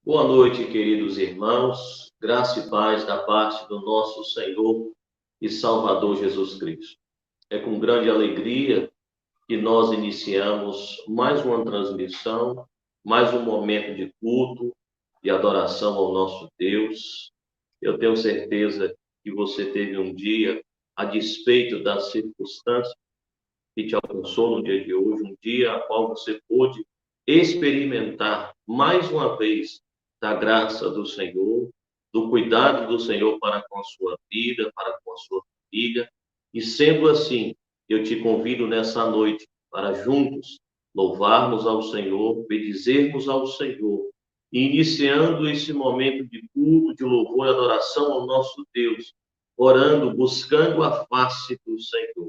Boa noite, queridos irmãos. Graça e paz da parte do nosso Senhor e Salvador Jesus Cristo. É com grande alegria que nós iniciamos mais uma transmissão, mais um momento de culto e adoração ao nosso Deus. Eu tenho certeza que você teve um dia, a despeito das circunstâncias que te alcançou no dia de hoje, um dia a qual você pôde experimentar mais uma vez da graça do Senhor, do cuidado do Senhor para com a sua vida, para com a sua família. E sendo assim, eu te convido nessa noite para juntos louvarmos ao Senhor, bendizermos ao Senhor, e iniciando esse momento de culto, de louvor e adoração ao nosso Deus, orando, buscando a face do Senhor.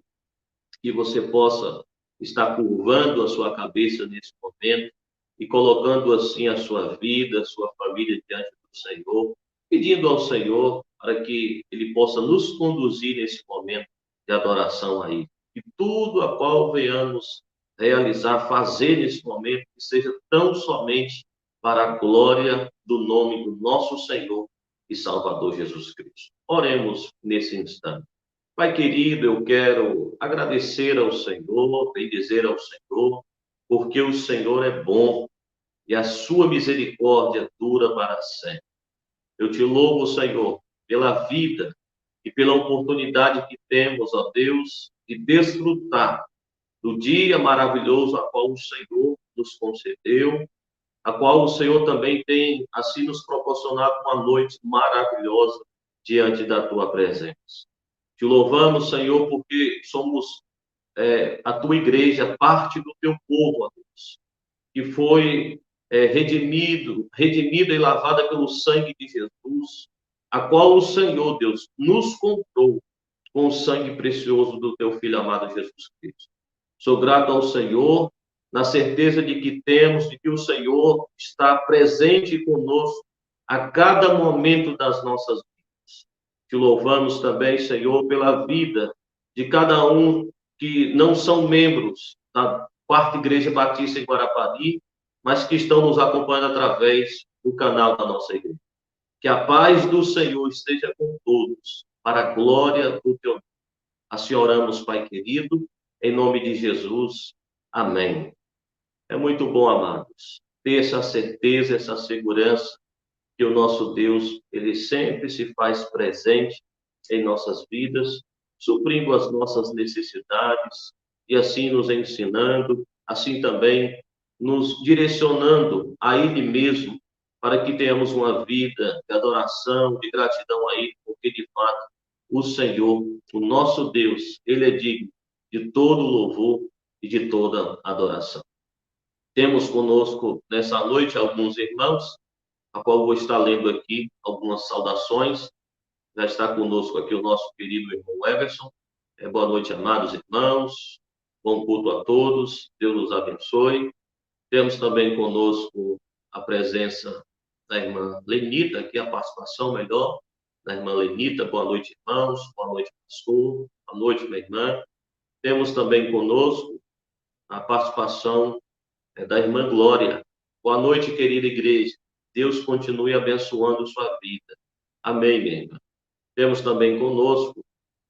Que você possa estar curvando a sua cabeça nesse momento e colocando assim a sua vida, a sua família diante do Senhor, pedindo ao Senhor para que Ele possa nos conduzir nesse momento de adoração a Ele. Que tudo a qual venhamos realizar, fazer nesse momento, que seja tão somente para a glória do nome do nosso Senhor e Salvador Jesus Cristo. Oremos nesse instante. Pai querido, eu quero agradecer ao Senhor, bendizer ao Senhor, porque o Senhor é bom e a sua misericórdia dura para sempre. Eu te louvo, Senhor, pela vida e pela oportunidade que temos, ó Deus, de desfrutar do dia maravilhoso a qual o Senhor nos concedeu, a qual o Senhor também tem assim nos proporcionado uma noite maravilhosa diante da tua presença. Te louvamos, Senhor, porque somos a tua igreja, parte do teu povo, ó Deus, que foi redimida e lavada pelo sangue de Jesus, a qual o Senhor, Deus, nos comprou com o sangue precioso do teu Filho amado Jesus Cristo. Sou grato ao Senhor, na certeza de que temos, de que o Senhor está presente conosco a cada momento das nossas vidas. Te louvamos também, Senhor, pela vida de cada um que não são membros da Quarta Igreja Batista em Guarapari, mas que estão nos acompanhando através do canal da nossa igreja. Que a paz do Senhor esteja com todos, para a glória do teu nome. Assim oramos, Pai querido, em nome de Jesus. Amém. É muito bom, amados, ter essa certeza, essa segurança que o nosso Deus, ele sempre se faz presente em nossas vidas, suprindo as nossas necessidades e assim nos ensinando, assim também nos direcionando a Ele mesmo, para que tenhamos uma vida de adoração, de gratidão a Ele, porque de fato o Senhor, o nosso Deus, Ele é digno de todo louvor e de toda adoração. Temos conosco nessa noite alguns irmãos, a qual vou estar lendo aqui algumas saudações. Já está conosco aqui o nosso querido irmão Everson. Boa noite, amados irmãos. Bom culto a todos. Deus nos abençoe. Temos também conosco a presença da irmã Lenita, aqui a participação melhor da irmã Lenita. Boa noite, irmãos. Boa noite, pastor. Boa noite, minha irmã. Temos também conosco a participação da irmã Glória. Boa noite, querida igreja. Deus continue abençoando sua vida. Amém, minha irmã. Temos também conosco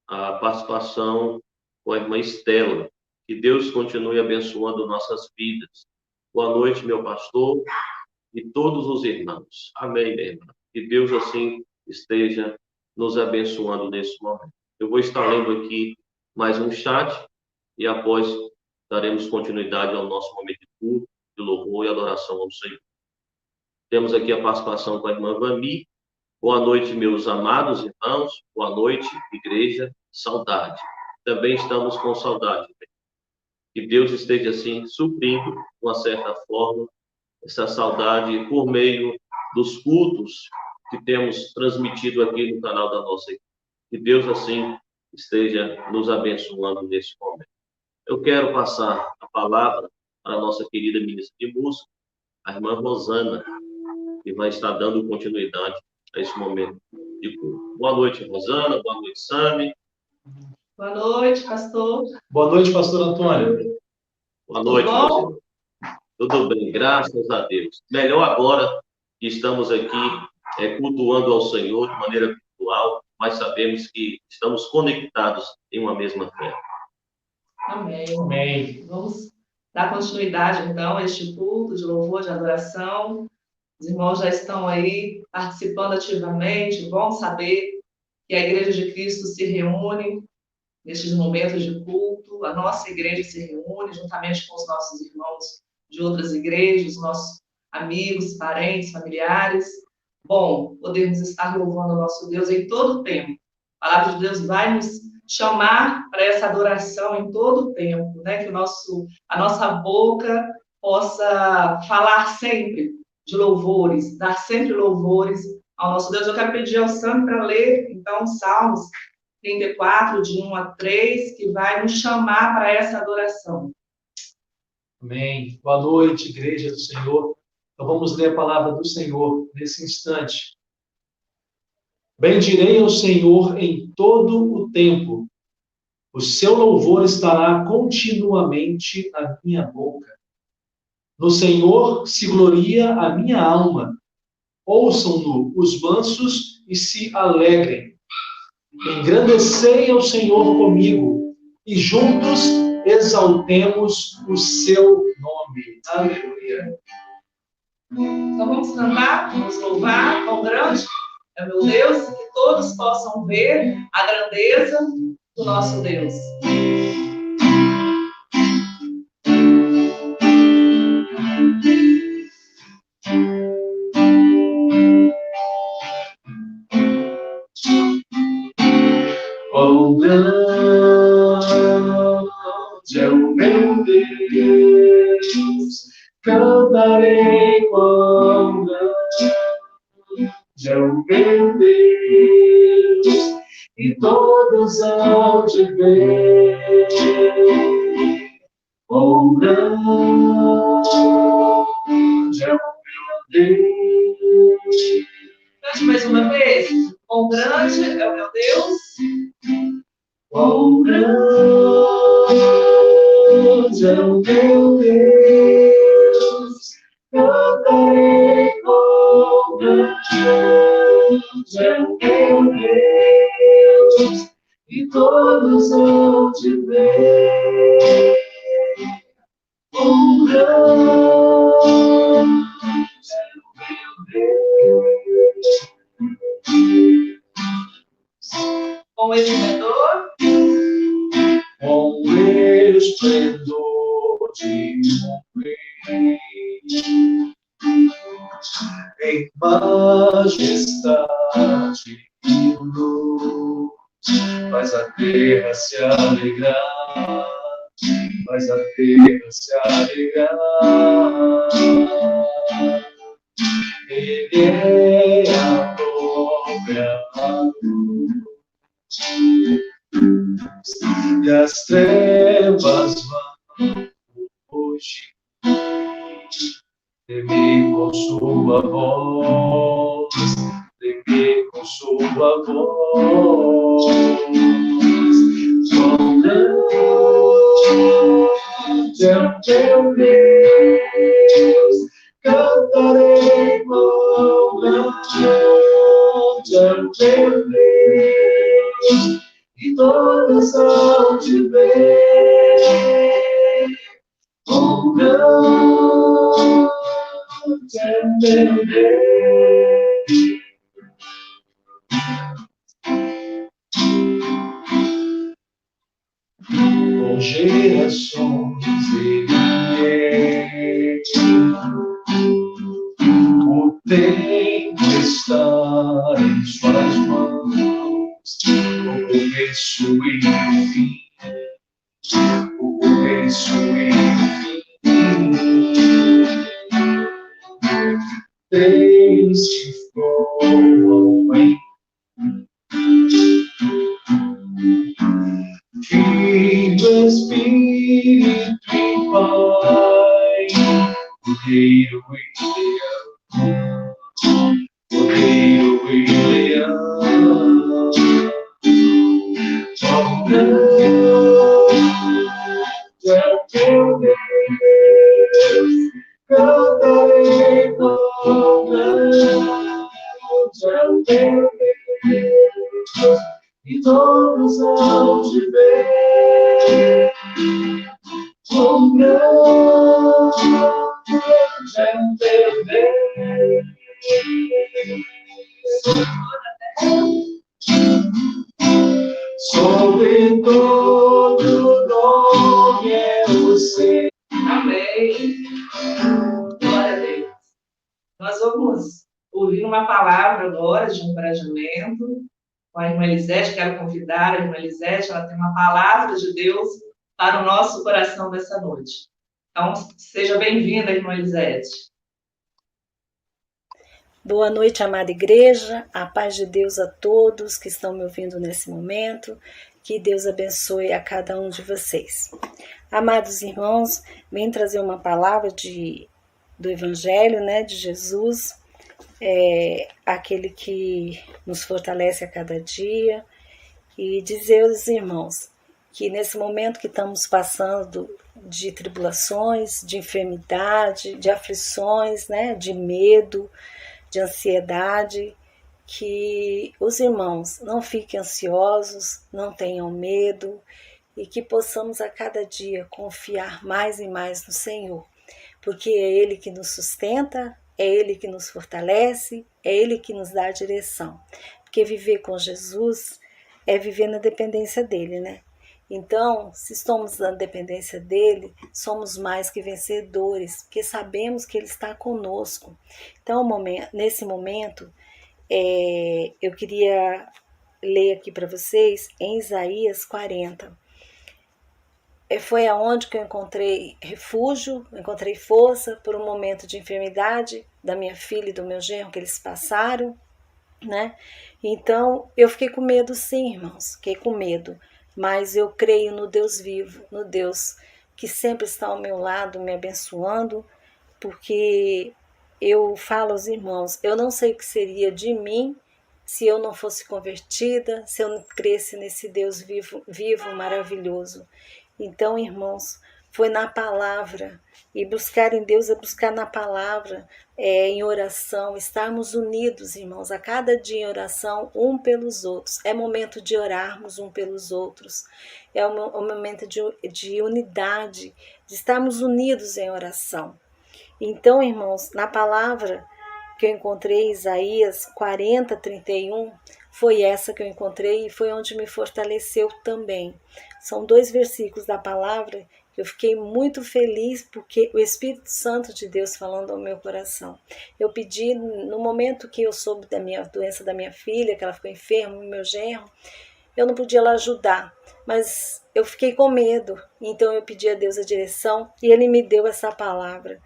a participação com a irmã Estela. Que Deus continue abençoando nossas vidas. Boa noite, meu pastor e todos os irmãos. Amém, minha irmã. Que Deus assim esteja nos abençoando nesse momento. Eu vou estar lendo aqui mais um chat e após daremos continuidade ao nosso momento de culto, de louvor e adoração ao Senhor. Temos aqui a participação com a irmã Vami. Boa noite, meus amados irmãos. Boa noite, igreja. Saudade. Também estamos com saudade. Que Deus esteja, assim, suprindo, de uma certa forma, essa saudade por meio dos cultos que temos transmitido aqui no canal da nossa igreja. Que Deus, assim, esteja nos abençoando nesse momento. Eu quero passar a palavra para a nossa querida ministra de música, a irmã Rosana, que vai estar dando continuidade a esse momento de culto. Boa noite, Rosana. Boa noite, Sami. Boa noite, pastor. Boa noite, pastor Antônio. Boa noite, meu senhor. Tudo bem, graças a Deus. Melhor agora que estamos aqui cultuando ao Senhor de maneira virtual, mas sabemos que estamos conectados em uma mesma fé. Amém. Amém. Vamos dar continuidade, então, a este culto de louvor, de adoração. Os irmãos já estão aí participando ativamente. Bom saber que a Igreja de Cristo se reúne nestes momentos de culto. A nossa igreja se reúne juntamente com os nossos irmãos de outras igrejas, nossos amigos, parentes, familiares. Bom, podemos estar louvando o nosso Deus em todo o tempo. A palavra de Deus vai nos chamar para essa adoração em todo o tempo, né? Que a nossa boca possa falar sempre de louvores, dar sempre louvores ao nosso Deus. Eu quero pedir ao Sam para ler, então, Salmos 34, de 1 a 3, que vai nos chamar para essa adoração. Amém. Boa noite, igreja do Senhor. Então vamos ler a palavra do Senhor nesse instante. Bendirei ao Senhor em todo o tempo. O seu louvor estará continuamente na minha boca. No Senhor se gloria a minha alma. Ouçam-no os mansos e se alegrem. Engrandecei ao Senhor comigo e juntos exaltemos o seu nome. Aleluia. Então vamos cantar, vamos louvar, quão grande é meu Deus, que todos possam ver a grandeza do nosso Deus. Quão grande é o meu Deus, cantarei quão grande é o meu Deus, e todos hão de ver. Quão grande é o meu Deus. Cante mais uma vez. Quão grande é o meu Deus. Quão grande é o meu Deus, cantarei quão grande é o meu Deus, e todos hão de ver. Quão grande é o meu Deus. Com esplendor, Com esplendor de um rei, em majestade e luz, faz a terra se alegrar, faz a terra se alegrar. Ele é a própria luz, e as trevas vão fugir. Teme com sua voz, teme com sua voz. Quão grande é o teu Deus, cantarei quão grande é o teu Deus, e todos hão de ver. Quão grande é meu Deus. Com gerações ele é. O tempo está em suas mãos, o começo e o fim, o começo e o fim. Desde voam em Filho, Espírito e Pai, Cordeiro e Leão, Cordeiro e Leão. Quão grande é o teu Deus, cantarei quão grande de ver um grande dever. Sobre todo nome é você. Amém. Glória a Deus. Nós vamos ouvir uma palavra agora de encorajamento com a irmã Elisete. Quero convidar a irmã Elisete, ela tem uma palavra de Deus para o nosso coração dessa noite. Então, seja bem-vinda, irmã Elisete. Boa noite, amada igreja, a paz de Deus a todos que estão me ouvindo nesse momento, que Deus abençoe a cada um de vocês. Amados irmãos, venho trazer uma palavra do Evangelho, de Jesus, aquele que nos fortalece a cada dia, e dizer aos irmãos que nesse momento que estamos passando de tribulações, de enfermidade, de aflições, de medo, de ansiedade, que os irmãos não fiquem ansiosos, não tenham medo e que possamos a cada dia confiar mais e mais no Senhor, porque é Ele que nos sustenta, é Ele que nos fortalece, é Ele que nos dá a direção, porque viver com Jesus é viver na dependência dEle, Então, se estamos na dependência dEle, somos mais que vencedores, porque sabemos que Ele está conosco. Então, nesse momento, eu queria ler aqui para vocês em Isaías 40. Foi aonde que eu encontrei refúgio, encontrei força por um momento de enfermidade da minha filha e do meu genro que eles passaram, Então, eu fiquei com medo sim, irmãos, fiquei com medo. Mas eu creio no Deus vivo, no Deus que sempre está ao meu lado, me abençoando, porque eu falo aos irmãos, eu não sei o que seria de mim se eu não fosse convertida, se eu não cresce nesse Deus vivo, maravilhoso. Então, irmãos, foi na palavra, e buscar em Deus é buscar na palavra, em oração, estarmos unidos, irmãos, a cada dia em oração, um pelos outros. É momento de orarmos um pelos outros, é um momento de unidade, de estarmos unidos em oração. Então, irmãos, na palavra que eu encontrei, Isaías 40, 31, foi essa que eu encontrei e foi onde me fortaleceu também. São 2 versículos da palavra que eu fiquei muito feliz porque o Espírito Santo de Deus falando ao meu coração. Eu pedi, no momento que eu soube da doença da minha filha, que ela ficou enferma, meu genro, eu não podia lá ajudar, mas eu fiquei com medo. Então eu pedi a Deus a direção e Ele me deu essa palavra.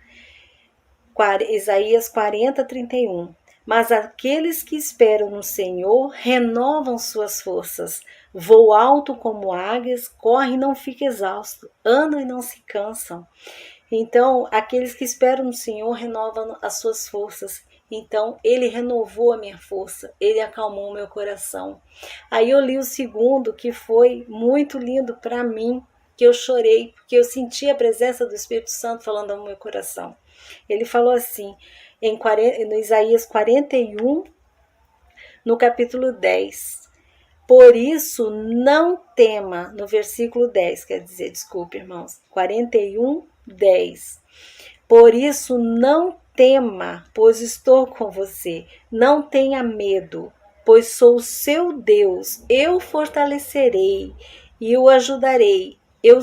Isaías 40, 31. Mas aqueles que esperam no Senhor renovam suas forças, voam alto como águias, correm e não ficam exaustos, andam e não se cansam. Então, aqueles que esperam no Senhor renovam as suas forças. Então, Ele renovou a minha força, Ele acalmou o meu coração. Aí eu li o segundo, que foi muito lindo para mim, que eu chorei, porque eu senti a presença do Espírito Santo falando ao meu coração. Ele falou assim, no Isaías 41, no capítulo 10. Por isso não tema, no versículo 10, quer dizer, desculpe, irmãos, 41, 10. Por isso não tema, pois estou com você. Não tenha medo, pois sou o seu Deus. Eu fortalecerei e o ajudarei. Eu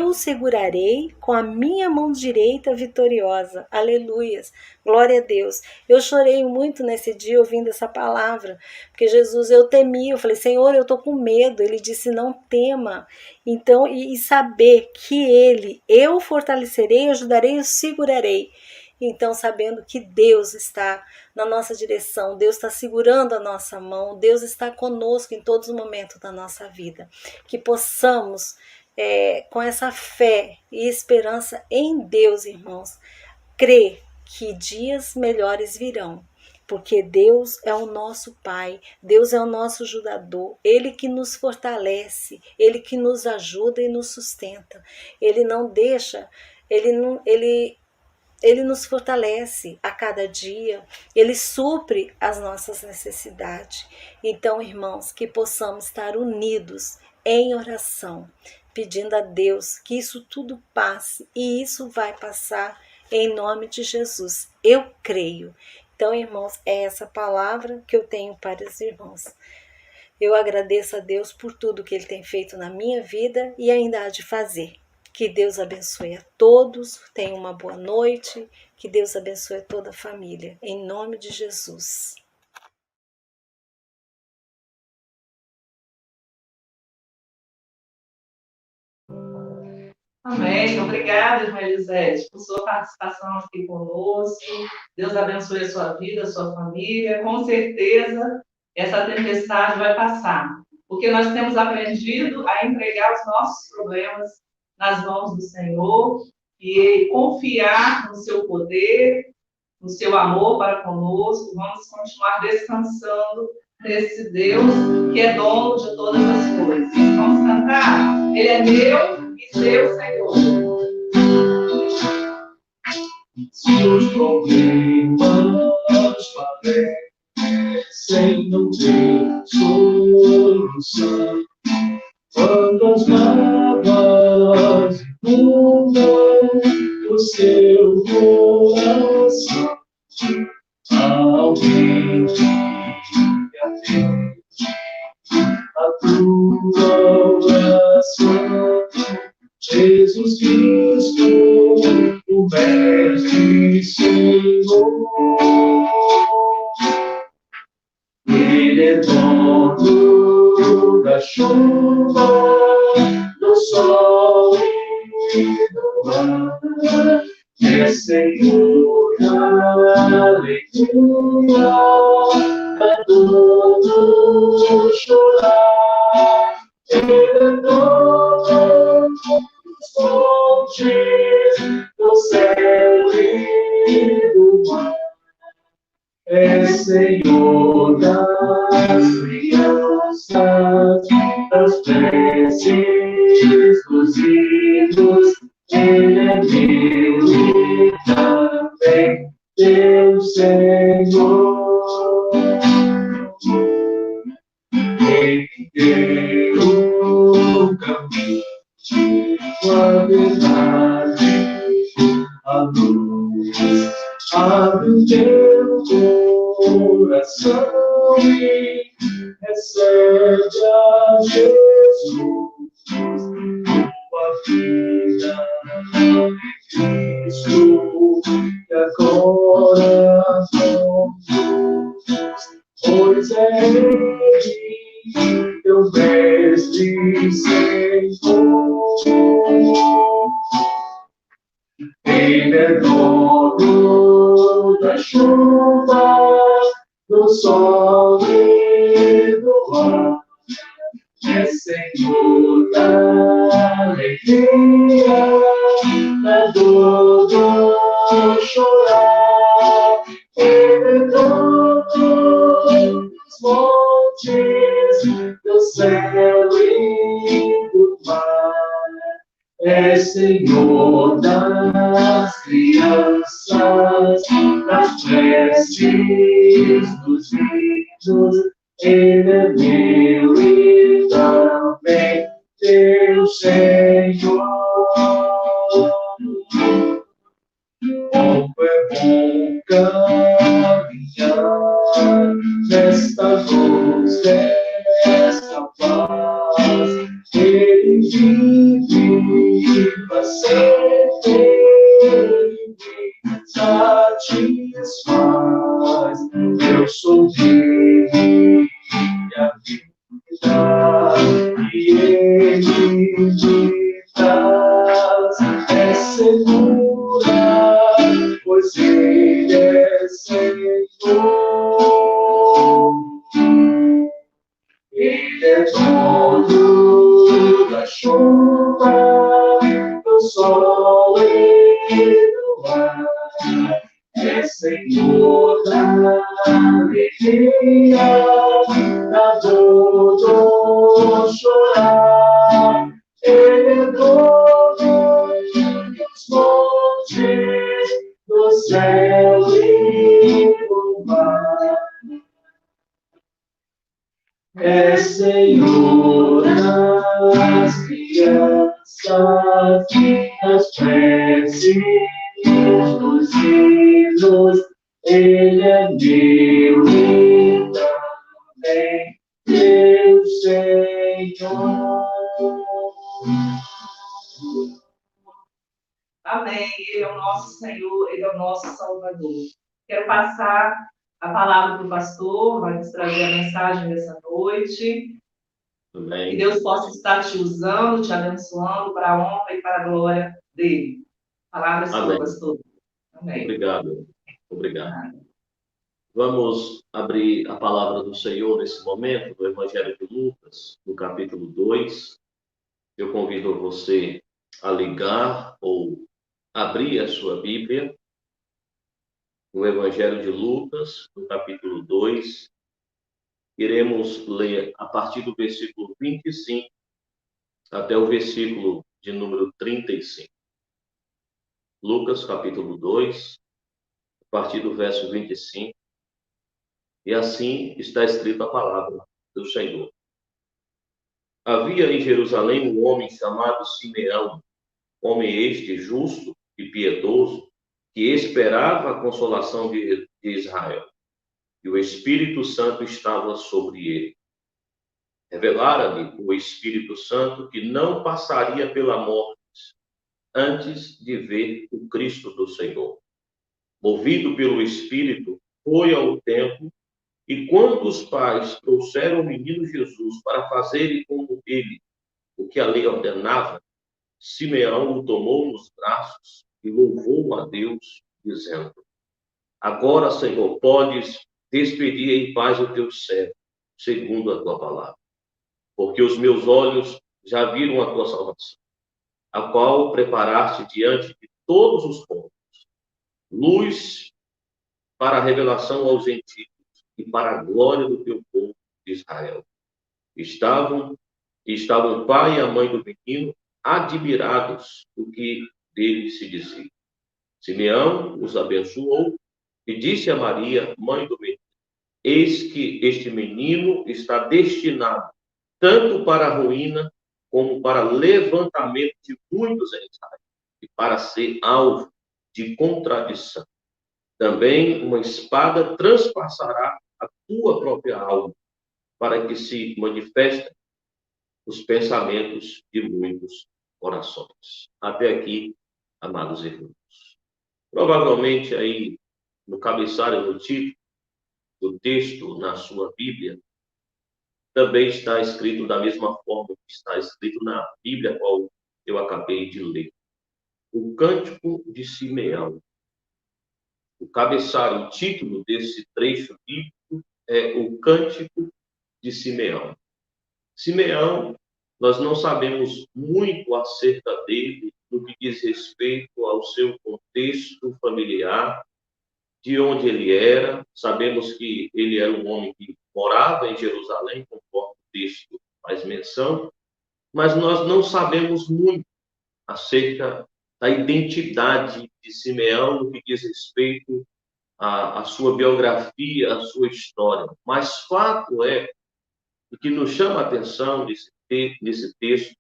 o segurarei com a minha mão direita vitoriosa. Aleluias. Glória a Deus. Eu chorei muito nesse dia ouvindo essa palavra, porque Jesus, eu temi, eu falei, Senhor, eu estou com medo. Ele disse, não tema. Então, e saber que eu fortalecerei, ajudarei, eu segurarei. Então, sabendo que Deus está na nossa direção, Deus está segurando a nossa mão, Deus está conosco em todos os momentos da nossa vida. Que possamos, com essa fé e esperança em Deus, irmãos, crer que dias melhores virão. Porque Deus é o nosso Pai, Deus é o nosso ajudador, Ele que nos fortalece, Ele que nos ajuda e nos sustenta. Ele não deixa, Ele nos fortalece a cada dia, Ele supre as nossas necessidades. Então, irmãos, que possamos estar unidos em oração, pedindo a Deus que isso tudo passe, e isso vai passar em nome de Jesus. Eu creio. Então, irmãos, é essa palavra que eu tenho para os irmãos. Eu agradeço a Deus por tudo que Ele tem feito na minha vida e ainda há de fazer. Que Deus abençoe a todos, tenham uma boa noite, que Deus abençoe toda a família, em nome de Jesus. Amém. Obrigada, irmã Elisete, por sua participação aqui conosco. Deus abençoe a sua vida, a sua família. Com certeza, essa tempestade vai passar, porque nós temos aprendido a entregar os nossos problemas nas mãos do Senhor e confiar no seu poder, no seu amor para conosco. Vamos continuar descansando nesse Deus que é dono de todas as coisas. Vamos cantar? Ele é meu e seu Senhor. Se os problemas parecem não ter solução, quando as mágoas inundam o seu coração, alguém que atende a tua oração. Jesus Cristo, o Mestre e Senhor, Ele é dono da chuva, do sol e do ar, é Senhor da alegria, a todo chorar. Ele é dono dos montes, do céu e do mar, é Senhor das crianças, das preces, dos hinos. Ele é meu e também teu Senhor. Ele deu o caminho, a verdade, a luz. Abre o teu coração e recebe a Jesus, tua vida em Cristo, e agora conduz, pois é Ele, teu mestre e Senhor. Ele é dono da chuva, do sol e do ar, é Senhor da alegria, da dor do chorar. Ele é dono dos montes, do céu e do mar, é Senhor das crianças, das preces, dos hinos. Ele é meu e também teu Senhor. Como é bom caminhar nesta luz, nesta paz. Ele vive para sempre, ele me satisfaz. Eu sou dele, minha vida, e ele me traz. É segura, pois ele é Senhor. Ele é dono da chuva, do sol e do ar, é Senhor da alegria, da dor do chorar. Ele é dono dos montes, do céu e do mar, é Senhor da Cristo Jesus, Ele é meu e também meu Senhor. Amém. Ele é o nosso Senhor, Ele é o nosso Salvador. Quero passar a palavra para o pastor, vai nos trazer a mensagem dessa noite. Amém. Que Deus possa estar te usando, te abençoando para a honra e para a glória dele. Palavra sua, pastor. Amém. Obrigado. Obrigado. Vamos abrir a palavra do Senhor nesse momento, do Evangelho de Lucas, no capítulo 2. Eu convido você a ligar ou abrir a sua Bíblia, no Evangelho de Lucas, no capítulo 2. Iremos ler a partir do versículo 25 até o versículo de número 35. Lucas, capítulo 2, a partir do verso 25. E assim está escrita a palavra do Senhor. Havia em Jerusalém um homem chamado Simeão, homem este justo e piedoso, que esperava a consolação de Israel. E o Espírito Santo estava sobre ele. Revelara-lhe o Espírito Santo que não passaria pela morte antes de ver o Cristo do Senhor. Movido pelo Espírito, foi ao templo, e quando os pais trouxeram o menino Jesus para fazerem como ele o que a lei ordenava, Simeão o tomou nos braços e louvou a Deus, dizendo: Agora, Senhor, podes despedir em paz o teu servo, segundo a tua palavra. Porque os meus olhos já viram a tua salvação, a qual preparaste diante de todos os povos, luz para a revelação aos gentios e para a glória do teu povo de Israel. Estavam o pai e a mãe do menino admirados do que dele se dizia. Simeão os abençoou e disse a Maria, mãe do menino: Eis que este menino está destinado tanto para a ruína como para levantamento de muitos em Israel, e para ser alvo de contradição. Também uma espada transpassará a tua própria alma, para que se manifestem os pensamentos de muitos corações. Até aqui, amados irmãos. Provavelmente aí no cabeçalho do título do texto na sua Bíblia, também está escrito da mesma forma que está escrito na Bíblia, qual eu acabei de ler. O Cântico de Simeão. O cabeçalho, o título desse trecho bíblico é o Cântico de Simeão. Simeão, nós não sabemos muito acerca dele no que diz respeito ao seu contexto familiar, de onde ele era. Sabemos que ele era um homem que morava em Jerusalém, conforme o texto faz menção, mas nós não sabemos muito acerca da identidade de Simeão no que diz respeito à sua biografia, à sua história. Mas fato é, o que nos chama a atenção nesse texto,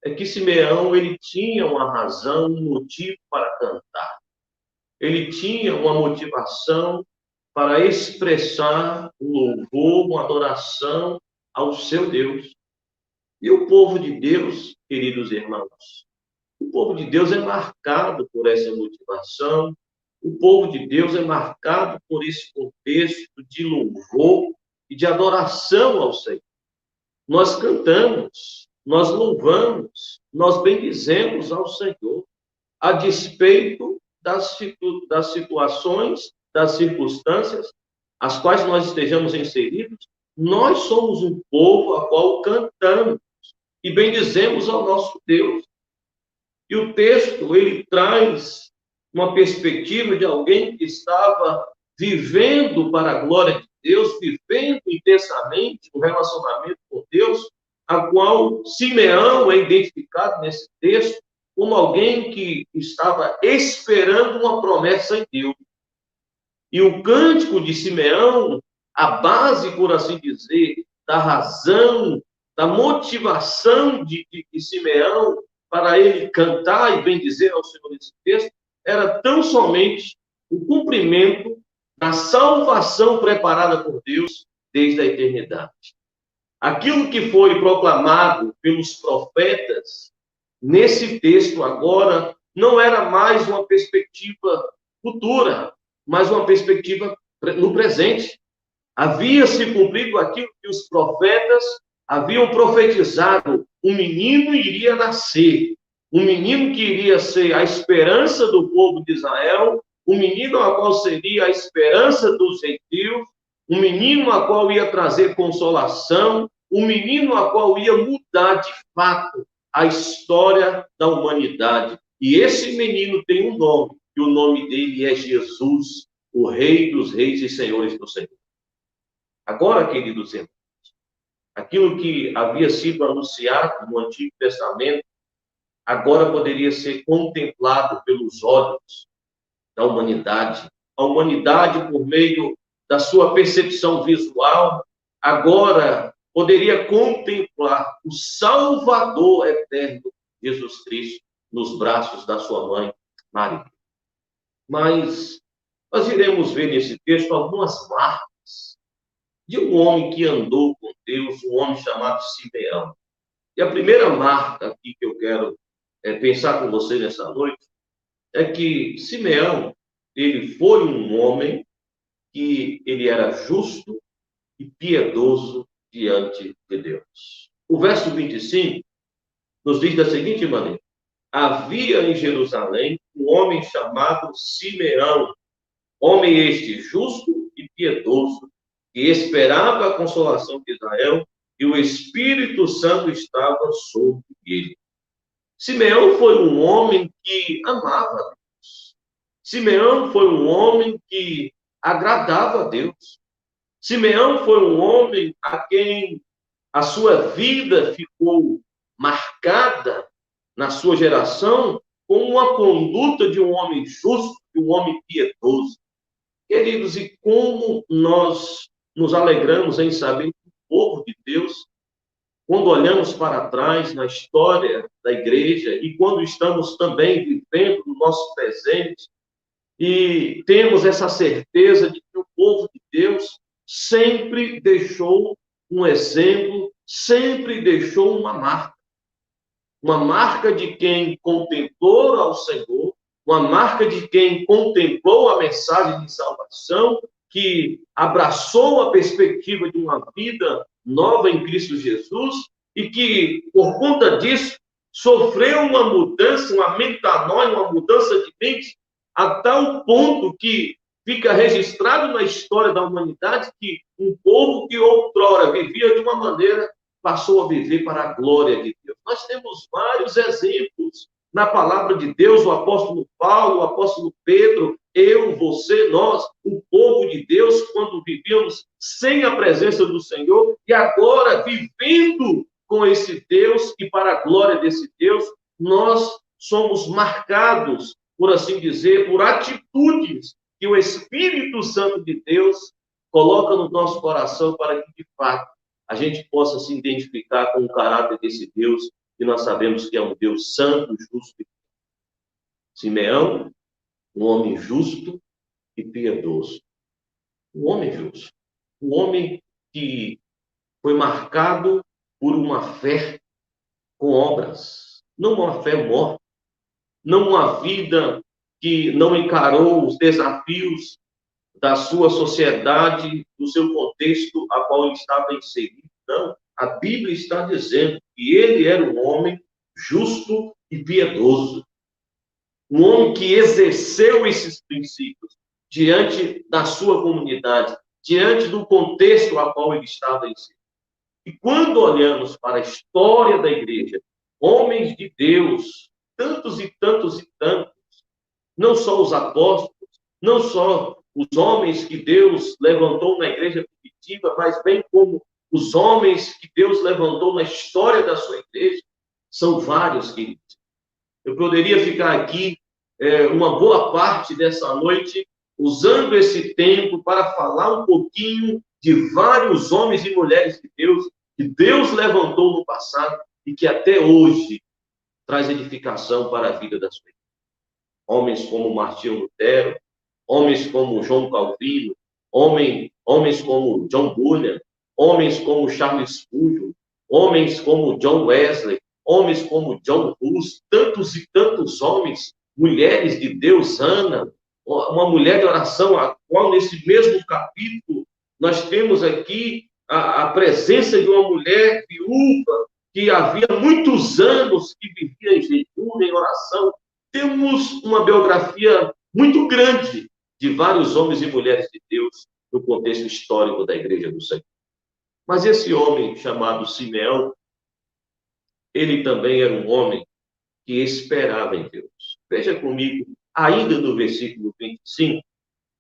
é que Simeão ele tinha uma razão, um motivo para cantar. Ele tinha uma motivação para expressar um louvor, uma adoração ao seu Deus. E o povo de Deus, queridos irmãos, o povo de Deus é marcado por essa motivação, o povo de Deus é marcado por esse contexto de louvor e de adoração ao Senhor. Nós cantamos, nós louvamos, nós bendizemos ao Senhor, a despeito das situações, das circunstâncias, as quais nós estejamos inseridos. Nós somos um povo a qual cantamos e bendizemos ao nosso Deus. E o texto, ele traz uma perspectiva de alguém que estava vivendo para a glória de Deus, vivendo intensamente um relacionamento com Deus, a qual Simeão é identificado nesse texto como alguém que estava esperando uma promessa em Deus. E o cântico de Simeão, a base, por assim dizer, da razão, da motivação de Simeão para ele cantar e bendizer ao Senhor nesse texto, era tão somente o cumprimento da salvação preparada por Deus desde a eternidade. Aquilo que foi proclamado pelos profetas nesse texto agora não era mais uma perspectiva futura, mas uma perspectiva no presente. Havia se cumprido aquilo que os profetas haviam profetizado: um menino iria nascer, um menino que iria ser a esperança do povo de Israel, um menino a qual seria a esperança dos gentios, um menino a qual ia trazer consolação, um menino a qual ia mudar de fato a história da humanidade. E esse menino tem um nome, e o nome dele é Jesus, o Rei dos Reis e Senhores do Senhor. Agora, queridos irmãos, aquilo que havia sido anunciado no Antigo Testamento, agora poderia ser contemplado pelos olhos da humanidade. A humanidade, por meio da sua percepção visual, agora poderia contemplar o Salvador eterno, Jesus Cristo, nos braços da sua mãe, Maria. Mas nós iremos ver nesse texto algumas marcas de um homem que andou com Deus, um homem chamado Simeão. E a primeira marca aqui que eu quero pensar com você nessa noite é que Simeão, ele foi um homem que ele era justo e piedoso diante de Deus. O verso 25 nos diz da seguinte maneira: havia em Jerusalém um homem chamado Simeão, homem este justo e piedoso, que esperava a consolação de Israel, e o Espírito Santo estava sobre ele. Simeão foi um homem que amava a Deus. Simeão foi um homem que agradava a Deus. Simeão foi um homem a quem a sua vida ficou marcada na sua geração com uma conduta de um homem justo, de um homem piedoso. Queridos, e como nós nos alegramos em saber que o povo de Deus, quando olhamos para trás na história da igreja e quando estamos também vivendo no nosso presente, e temos essa certeza de que o povo de Deus sempre deixou um exemplo, sempre deixou uma marca de quem contemplou ao Senhor, uma marca de quem contemplou a mensagem de salvação, que abraçou a perspectiva de uma vida nova em Cristo Jesus e que, por conta disso, sofreu uma mudança, uma metanoia, uma mudança de mente, a tal ponto que fica registrado na história da humanidade que um povo que outrora vivia de uma maneira passou a viver para a glória de Deus. Nós temos vários exemplos na palavra de Deus: o apóstolo Paulo, o apóstolo Pedro, eu, você, nós, o povo de Deus, quando vivíamos sem a presença do Senhor, e agora vivendo com esse Deus, e para a glória desse Deus, nós somos marcados, por assim dizer, por atitudes que o Espírito Santo de Deus coloca no nosso coração para que, de fato, a gente possa se identificar com o caráter desse Deus, que nós sabemos que é um Deus santo, justo e fiel. Simeão, um homem justo e piedoso. Um homem justo. Um homem que foi marcado por uma fé com obras. Não uma fé morta. Não uma vida que não encarou os desafios da sua sociedade, do seu contexto a qual ele estava inserido. Não. A Bíblia está dizendo que ele era um homem justo e piedoso. Um homem que exerceu esses princípios diante da sua comunidade, diante do contexto a qual ele estava inserido. E quando olhamos para a história da igreja, homens de Deus, tantos e tantos e tantos, não só os apóstolos, não só os homens que Deus levantou na igreja primitiva, mas bem como os homens que Deus levantou na história da sua igreja, são vários, queridos. Eu poderia ficar aqui uma boa parte dessa noite usando esse tempo para falar um pouquinho de vários homens e mulheres de Deus que Deus levantou no passado e que até hoje traz edificação para a vida da sua igreja. homens como Martinho Lutero, homens como João Calvino, homens como John Bunyan, homens como Charles Spurgeon, homens como John Wesley, homens como John Hus, tantos e tantos homens, mulheres de Deus, Ana, uma mulher de oração, a qual nesse mesmo capítulo nós temos aqui a presença de uma mulher viúva que havia muitos anos que vivia em jejum, em oração. Temos uma biografia muito grande de vários homens e mulheres de Deus no contexto histórico da Igreja do Senhor. Mas esse homem chamado Simeão, ele também era um homem que esperava em Deus. Veja comigo, ainda no versículo 25,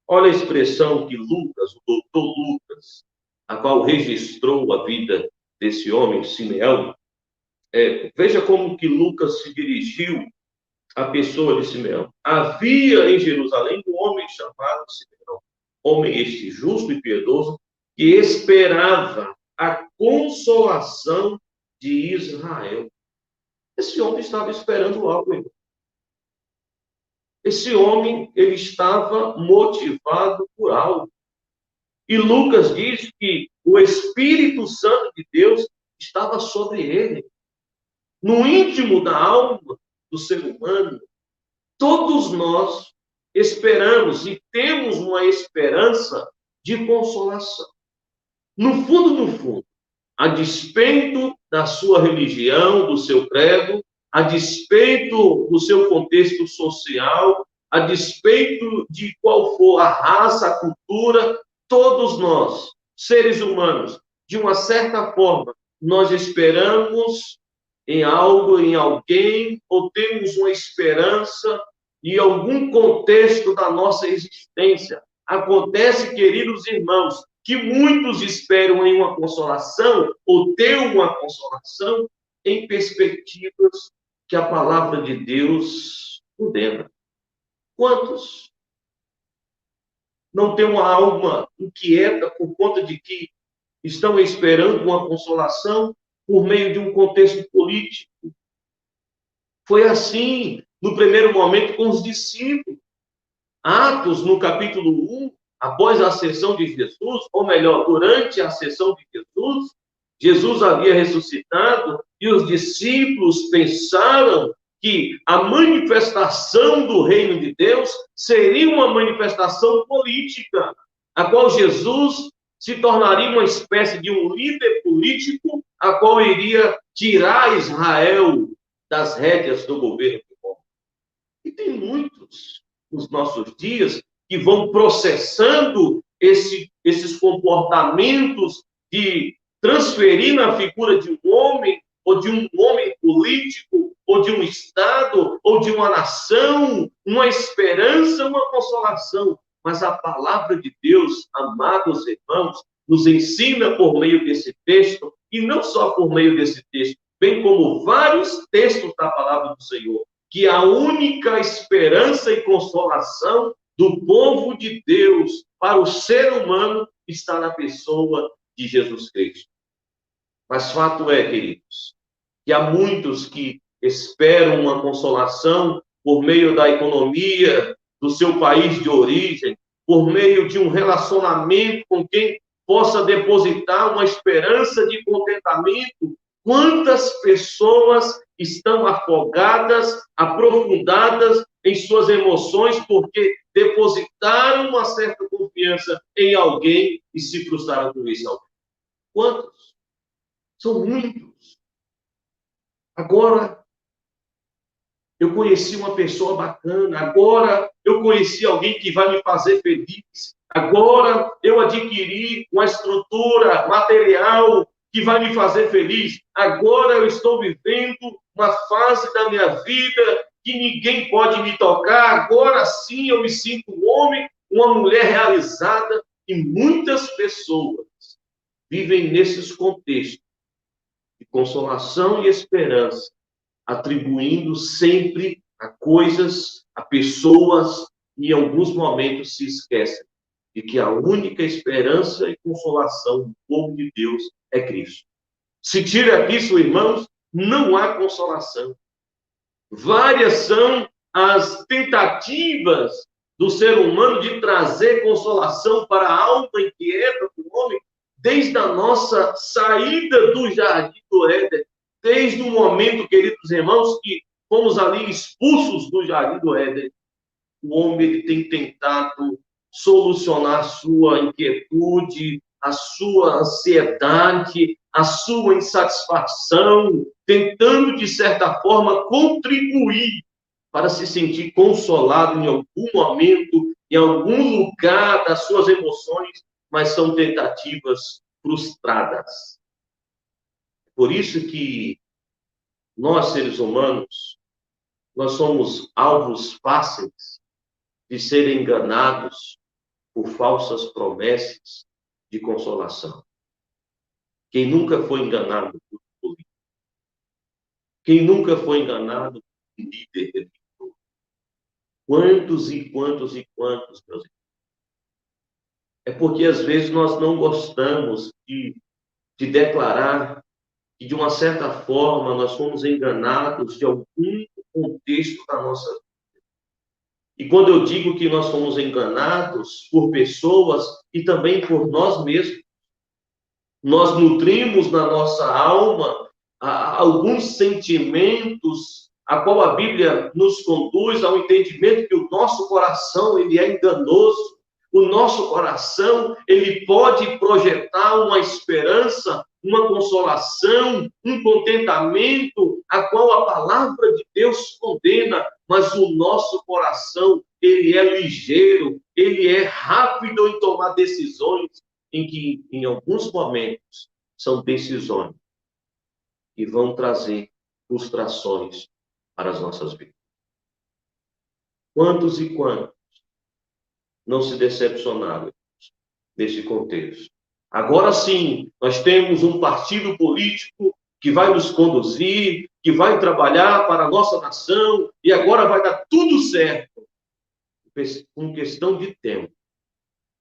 olha a expressão que Lucas, o doutor Lucas, a qual registrou a vida desse homem, Simeão. Veja como que Lucas se dirigiu à pessoa de Simeão. Havia em Jerusalém um homem chamado Simeão, homem este justo e piedoso, que esperava a consolação de Israel. Esse homem estava esperando algo, irmão. Esse homem, ele estava motivado por algo. E Lucas diz que o Espírito Santo de Deus estava sobre ele. No íntimo da alma do ser humano, todos nós esperamos e temos uma esperança de consolação. No fundo, a despeito da sua religião, do seu credo, a despeito do seu contexto social, a despeito de qual for a raça, a cultura, todos nós, seres humanos, de uma certa forma, nós esperamos em algo, em alguém, ou temos uma esperança em algum contexto da nossa existência. Acontece, queridos irmãos, que muitos esperam em uma consolação, ou ter uma consolação, em perspectivas que a palavra de Deus condena. Quantos não têm uma alma inquieta por conta de que estão esperando uma consolação por meio de um contexto político? Foi assim, no primeiro momento, com os discípulos. Atos, no capítulo 1, após a ascensão de Jesus, ou melhor, durante a ascensão de Jesus, Jesus havia ressuscitado e os discípulos pensaram que a manifestação do reino de Deus seria uma manifestação política, a qual Jesus se tornaria uma espécie de um líder político, a qual iria tirar Israel das rédeas do governo de Roma. E tem muitos nos nossos dias que vão processando esses comportamentos de transferir na figura de um homem, ou de um homem político, ou de um Estado, ou de uma nação, uma esperança, uma consolação. Mas a palavra de Deus, amados irmãos, nos ensina por meio desse texto, e não só por meio desse texto, bem como vários textos da palavra do Senhor, que a única esperança e consolação do povo de Deus para o ser humano está na pessoa de Jesus Cristo. Mas fato é, queridos, que há muitos que esperam uma consolação por meio da economia do seu país de origem, por meio de um relacionamento com quem possa depositar uma esperança de contentamento. Quantas pessoas estão afogadas, aprofundadas em suas emoções, porque depositaram uma certa confiança em alguém e se frustraram com isso. Quantos? São muitos. Agora, eu conheci uma pessoa bacana. Agora, eu conheci alguém que vai me fazer feliz. Agora, eu adquiri uma estrutura material que vai me fazer feliz. Agora, eu estou vivendo uma fase da minha vida que ninguém pode me tocar. Agora sim, eu me sinto um homem, uma mulher realizada. E muitas pessoas vivem nesses contextos de consolação e esperança, atribuindo sempre a coisas, a pessoas, e em alguns momentos se esquecem de que a única esperança e consolação do povo de Deus é Cristo. Se tira Cristo, irmãos, não há consolação. Várias são as tentativas do ser humano de trazer consolação para a alma inquieta do homem, desde a nossa saída do jardim do Éden, desde o momento, queridos irmãos, que fomos ali expulsos do jardim do Éden, o homem ele tem tentado solucionar a sua inquietude, a sua ansiedade, a sua insatisfação, tentando, de certa forma, contribuir para se sentir consolado em algum momento, em algum lugar das suas emoções, mas são tentativas frustradas. Por isso que nós, seres humanos, nós somos alvos fáceis de serem enganados por falsas promessas de consolação. Quem nunca foi enganado por político? Quem nunca foi enganado por líder religioso? Quantos e quantos e quantos, meus irmãos? É porque, às vezes, nós não gostamos de declarar que, de uma certa forma, nós fomos enganados de algum contexto da nossa vida. E quando eu digo que nós fomos enganados por pessoas e também por nós mesmos, nós nutrimos na nossa alma alguns sentimentos a qual a Bíblia nos conduz ao entendimento que o nosso coração ele é enganoso. O nosso coração ele pode projetar uma esperança, uma consolação, um contentamento, a qual a palavra de Deus condena, mas o nosso coração ele é ligeiro, ele é rápido em tomar decisões, em que, em alguns momentos, são decisões que vão trazer frustrações para as nossas vidas. Quantos e quantos não se decepcionaram nesse contexto? Agora sim, nós temos um partido político que vai nos conduzir, que vai trabalhar para a nossa nação, e agora vai dar tudo certo. Com questão de tempo,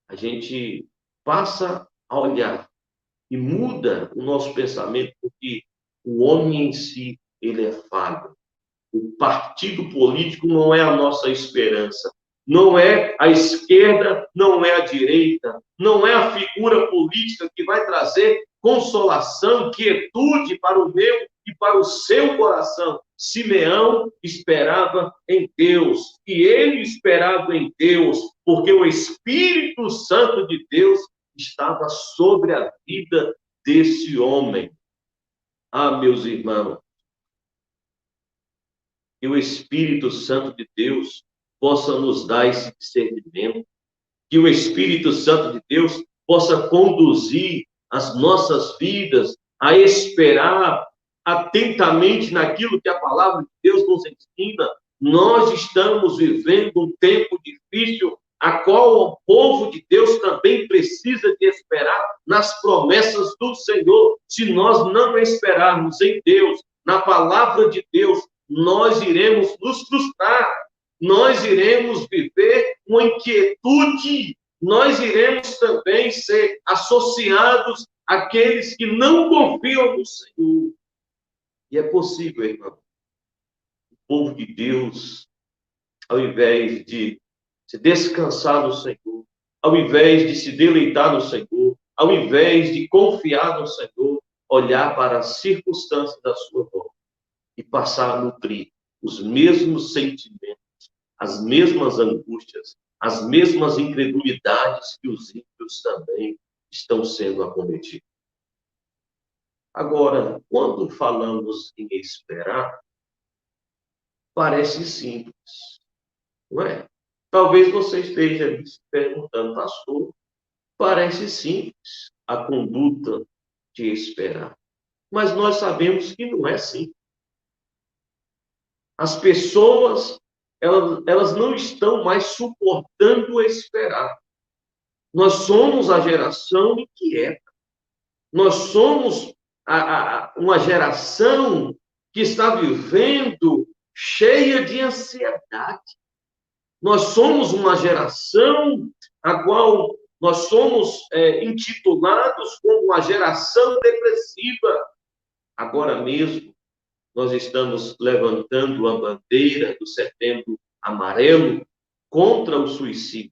a gente passa a olhar e muda o nosso pensamento, porque o homem em si, ele é falho. O partido político não é a nossa esperança. Não é a esquerda, não é a direita, não é a figura política que vai trazer consolação, quietude para o meu e para o seu coração. Simeão esperava em Deus, e ele esperava em Deus, porque o Espírito Santo de Deus estava sobre a vida desse homem. Ah, meus irmãos, que o Espírito Santo de Deus possa nos dar esse discernimento, que o Espírito Santo de Deus possa conduzir as nossas vidas a esperar atentamente naquilo que a palavra de Deus nos ensina. Nós estamos vivendo um tempo difícil, a qual o povo de Deus também precisa de esperar nas promessas do Senhor. Se nós não esperarmos em Deus, na palavra de Deus, nós iremos nos frustrar, nós iremos viver uma inquietude, nós iremos também ser associados àqueles que não confiam no Senhor. E é possível, irmão, o povo de Deus, ao invés de se descansar no Senhor, ao invés de se deleitar no Senhor, ao invés de confiar no Senhor, olhar para as circunstâncias da sua volta e passar a nutrir os mesmos sentimentos, as mesmas angústias, as mesmas incredulidades que os ímpios também estão sendo acometidos. Agora, quando falamos em esperar, parece simples, não é? Talvez você esteja se perguntando, pastor, parece simples a conduta de esperar. Mas nós sabemos que não é simples. As pessoas, elas não estão mais suportando esperar. Nós somos a geração inquieta. Nós somos uma geração que está vivendo cheia de ansiedade. Nós somos uma geração a qual nós somos intitulados como uma geração depressiva. Agora mesmo, nós estamos levantando a bandeira do Setembro Amarelo contra o suicídio.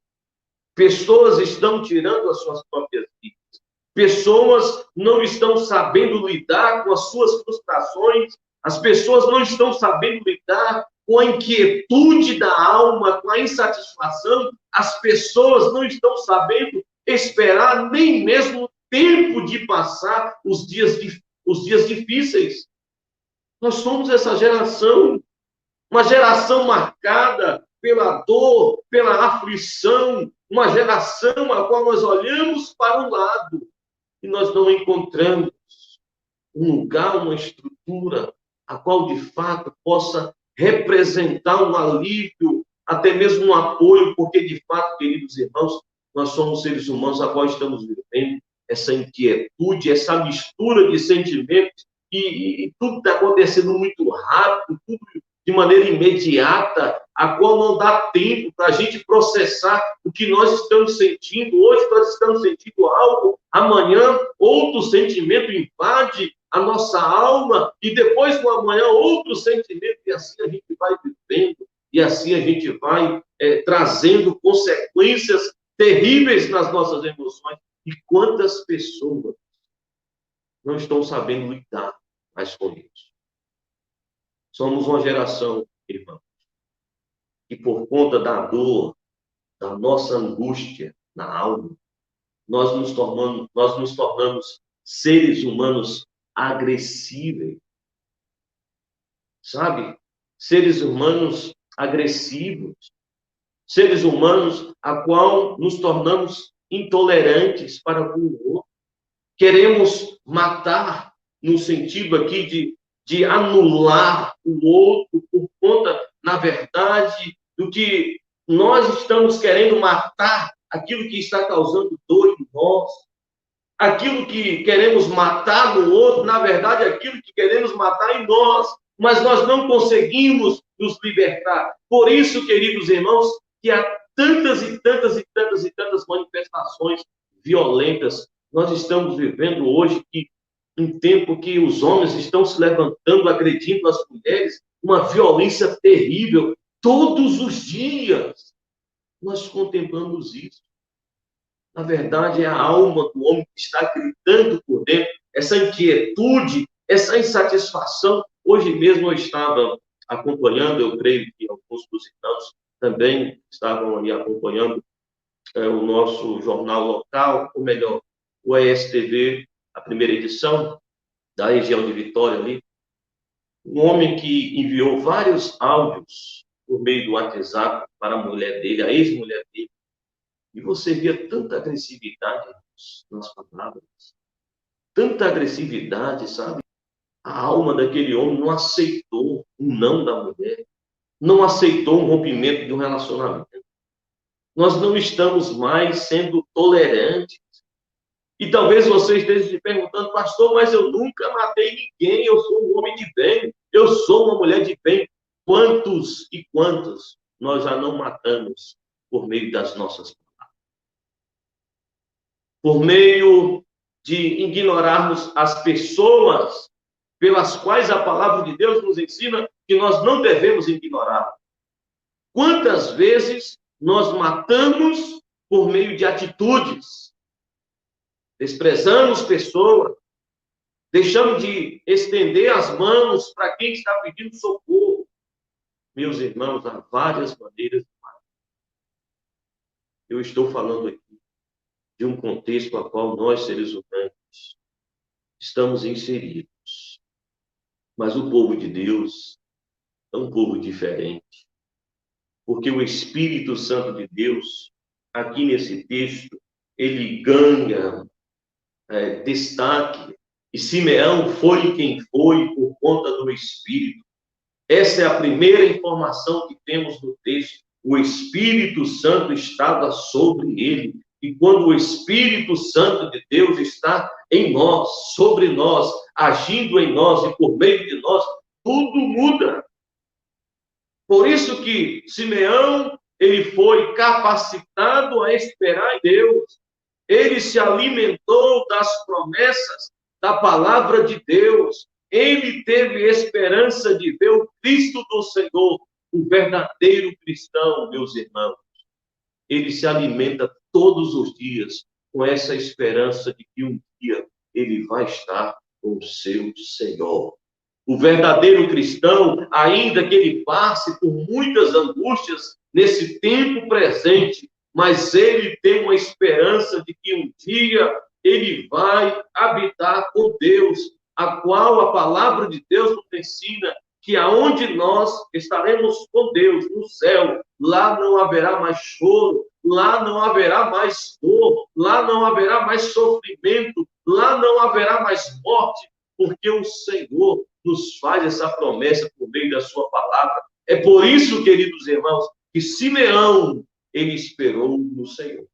Pessoas estão tirando as suas próprias vidas. Pessoas não estão sabendo lidar com as suas frustrações. As pessoas não estão sabendo lidar com a inquietude da alma, com a insatisfação. As pessoas não estão sabendo esperar nem mesmo o tempo de passar os dias difíceis. Nós somos essa geração, uma geração marcada pela dor, pela aflição, uma geração a qual nós olhamos para um lado e nós não encontramos um lugar, uma estrutura, a qual de fato possa representar um alívio, até mesmo um apoio, porque de fato, queridos irmãos, nós somos seres humanos a qual estamos vivendo essa inquietude, essa mistura de sentimentos, e tudo está acontecendo muito rápido, tudo de maneira imediata, a qual não dá tempo para a gente processar o que nós estamos sentindo. Hoje nós estamos sentindo algo, amanhã outro sentimento invade a nossa alma, e depois do amanhã outro sentimento, e assim a gente vai vivendo, e assim a gente vai trazendo consequências terríveis nas nossas emoções. E quantas pessoas não estão sabendo lidar mais com isso? Somos uma geração, irmão, que por conta da dor, da nossa angústia na alma, nós nos tornamos seres humanos agressíveis, sabe? Seres humanos agressivos, seres humanos a qual nos tornamos intolerantes para com o outro. Queremos matar, no sentido aqui de anular o outro por conta, na verdade, do que nós estamos querendo matar, aquilo que está causando dor em nós, aquilo que queremos matar no outro, na verdade, aquilo que queremos matar em nós, mas nós não conseguimos nos libertar. Por isso, queridos irmãos, que há tantas e tantas e tantas e tantas manifestações violentas. Nós estamos vivendo hoje um tempo que os homens estão se levantando, agredindo as mulheres, uma violência terrível. Todos os dias nós contemplamos isso. Na verdade, é a alma do homem que está gritando por dentro, essa inquietude, essa insatisfação. Hoje mesmo eu estava acompanhando, eu creio que alguns dos irmãos também estavam ali acompanhando o nosso jornal local, ou melhor, o ESTV, a primeira edição, da região de Vitória ali. Um homem que enviou vários áudios por meio do WhatsApp para a mulher dele, a ex-mulher dele. E você via tanta agressividade nas palavras, tanta agressividade, sabe? A alma daquele homem não aceitou o não da mulher, não aceitou um rompimento de um relacionamento. Nós não estamos mais sendo tolerantes. E talvez você esteja se perguntando, pastor, mas eu nunca matei ninguém, eu sou um homem de bem, eu sou uma mulher de bem. Quantos e quantos nós já não matamos por meio das nossas palavras? Por meio de ignorarmos as pessoas pelas quais a palavra de Deus nos ensina que nós não devemos ignorar. Quantas vezes nós matamos por meio de atitudes? Desprezamos pessoas, deixamos de estender as mãos para quem está pedindo socorro. Meus irmãos, há várias maneiras de matar. Eu estou falando aqui de um contexto a qual nós, seres humanos, estamos inseridos. Mas o povo de Deus é um povo diferente. Porque o Espírito Santo de Deus, aqui nesse texto, ele ganha destaque. E Simeão foi quem foi por conta do Espírito. Essa é a primeira informação que temos no texto. O Espírito Santo estava sobre ele. E quando o Espírito Santo de Deus está em nós, sobre nós, agindo em nós e por meio de nós, tudo muda. Por isso que Simeão, ele foi capacitado a esperar em Deus. Ele se alimentou das promessas da palavra de Deus. ele teve esperança de ver o Cristo do Senhor, o verdadeiro cristão, meus irmãos. Ele se alimenta todos os dias com essa esperança de que um dia ele vai estar com o seu Senhor. O verdadeiro cristão, ainda que ele passe por muitas angústias nesse tempo presente, mas ele tem uma esperança de que um dia ele vai habitar com Deus, a qual a palavra de Deus nos ensina que aonde nós estaremos com Deus, no céu, lá não haverá mais choro, lá não haverá mais dor, lá não haverá mais sofrimento, lá não haverá mais morte, porque o Senhor nos faz essa promessa por meio da sua palavra. É por isso, queridos irmãos, que Simeão, ele esperou no Senhor.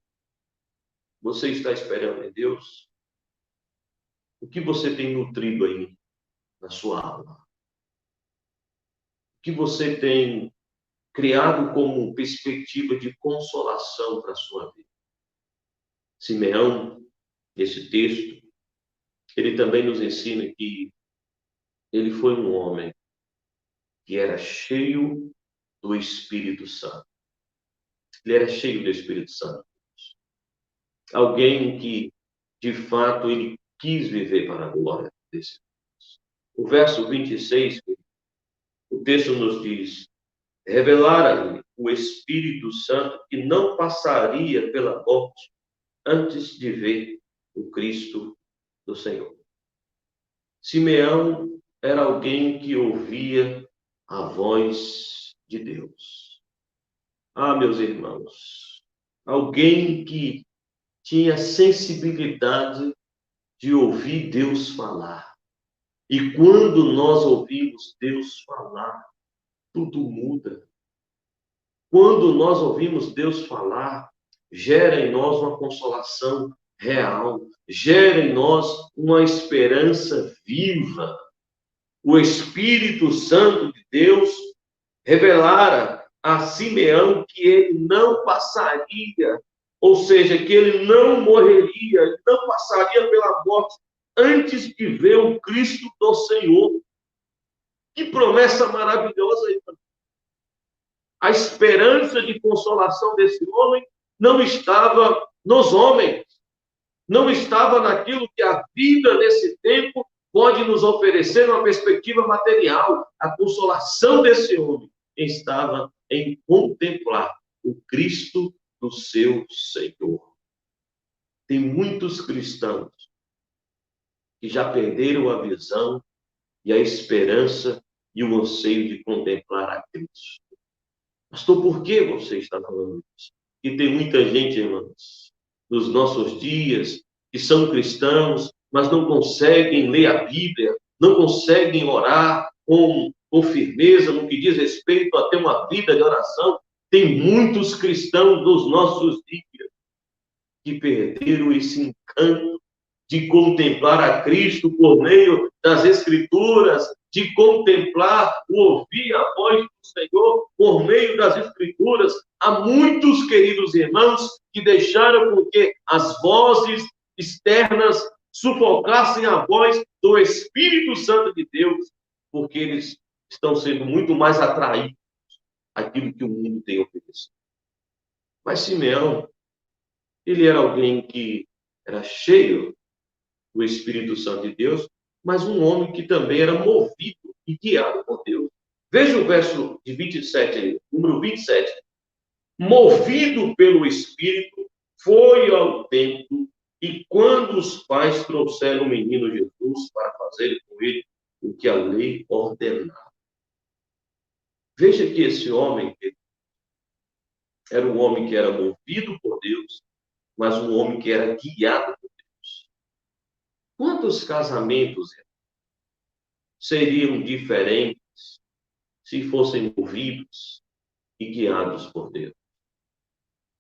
Você está esperando em Deus? O que você tem nutrido aí na sua alma? O que você tem criado como perspectiva de consolação para a sua vida? Simeão, nesse texto, ele também nos ensina que ele foi um homem que era cheio do Espírito Santo. Ele era cheio do Espírito Santo. Alguém que, de fato, ele quis viver para a glória desse Deus. O verso 26, o texto nos diz: revelara-lhe o Espírito Santo que não passaria pela morte antes de ver o Cristo do Senhor. Simeão era alguém que ouvia a voz de Deus. Ah, meus irmãos, alguém que tinha sensibilidade de ouvir Deus falar. E quando nós ouvimos Deus falar, tudo muda. Quando nós ouvimos Deus falar, gera em nós uma consolação real, gera em nós uma esperança viva. O Espírito Santo de Deus revelara a Simeão que ele não passaria, ou seja, que ele não morreria, ele não passaria pela morte antes de ver o Cristo do Senhor. Que promessa maravilhosa, irmão. A esperança de consolação desse homem não estava nos homens, não estava naquilo que a vida nesse tempo pode nos oferecer uma perspectiva material. A consolação desse homem estava em contemplar o Cristo do seu Senhor. Tem muitos cristãos que já perderam a visão e a esperança e o anseio de contemplar a Cristo. Pastor, por que você está falando isso? E tem muita gente, irmãos, nos nossos dias, que são cristãos, mas não conseguem ler a Bíblia, não conseguem orar com firmeza no que diz respeito a ter uma vida de oração. Tem muitos cristãos dos nossos dias que perderam esse encanto de contemplar a Cristo por meio das Escrituras, de contemplar, ouvir a voz do Senhor por meio das Escrituras. Há muitos, queridos irmãos, que deixaram com que as vozes externas sufocassem a voz do Espírito Santo de Deus, porque eles estão sendo muito mais atraídos àquilo que o mundo tem oferecido. Mas Simeão, ele era alguém que era cheio do Espírito Santo de Deus, mas um homem que também era movido e guiado por Deus. Veja o verso de 27 aí, número 27. Movido pelo Espírito, foi ao templo, e quando os pais trouxeram o menino Jesus para fazer com ele o que a lei ordenava. Veja que esse homem era um homem que era movido por Deus, mas um homem que era guiado por Deus. Quantos casamentos seriam diferentes se fossem movidos e guiados por Deus?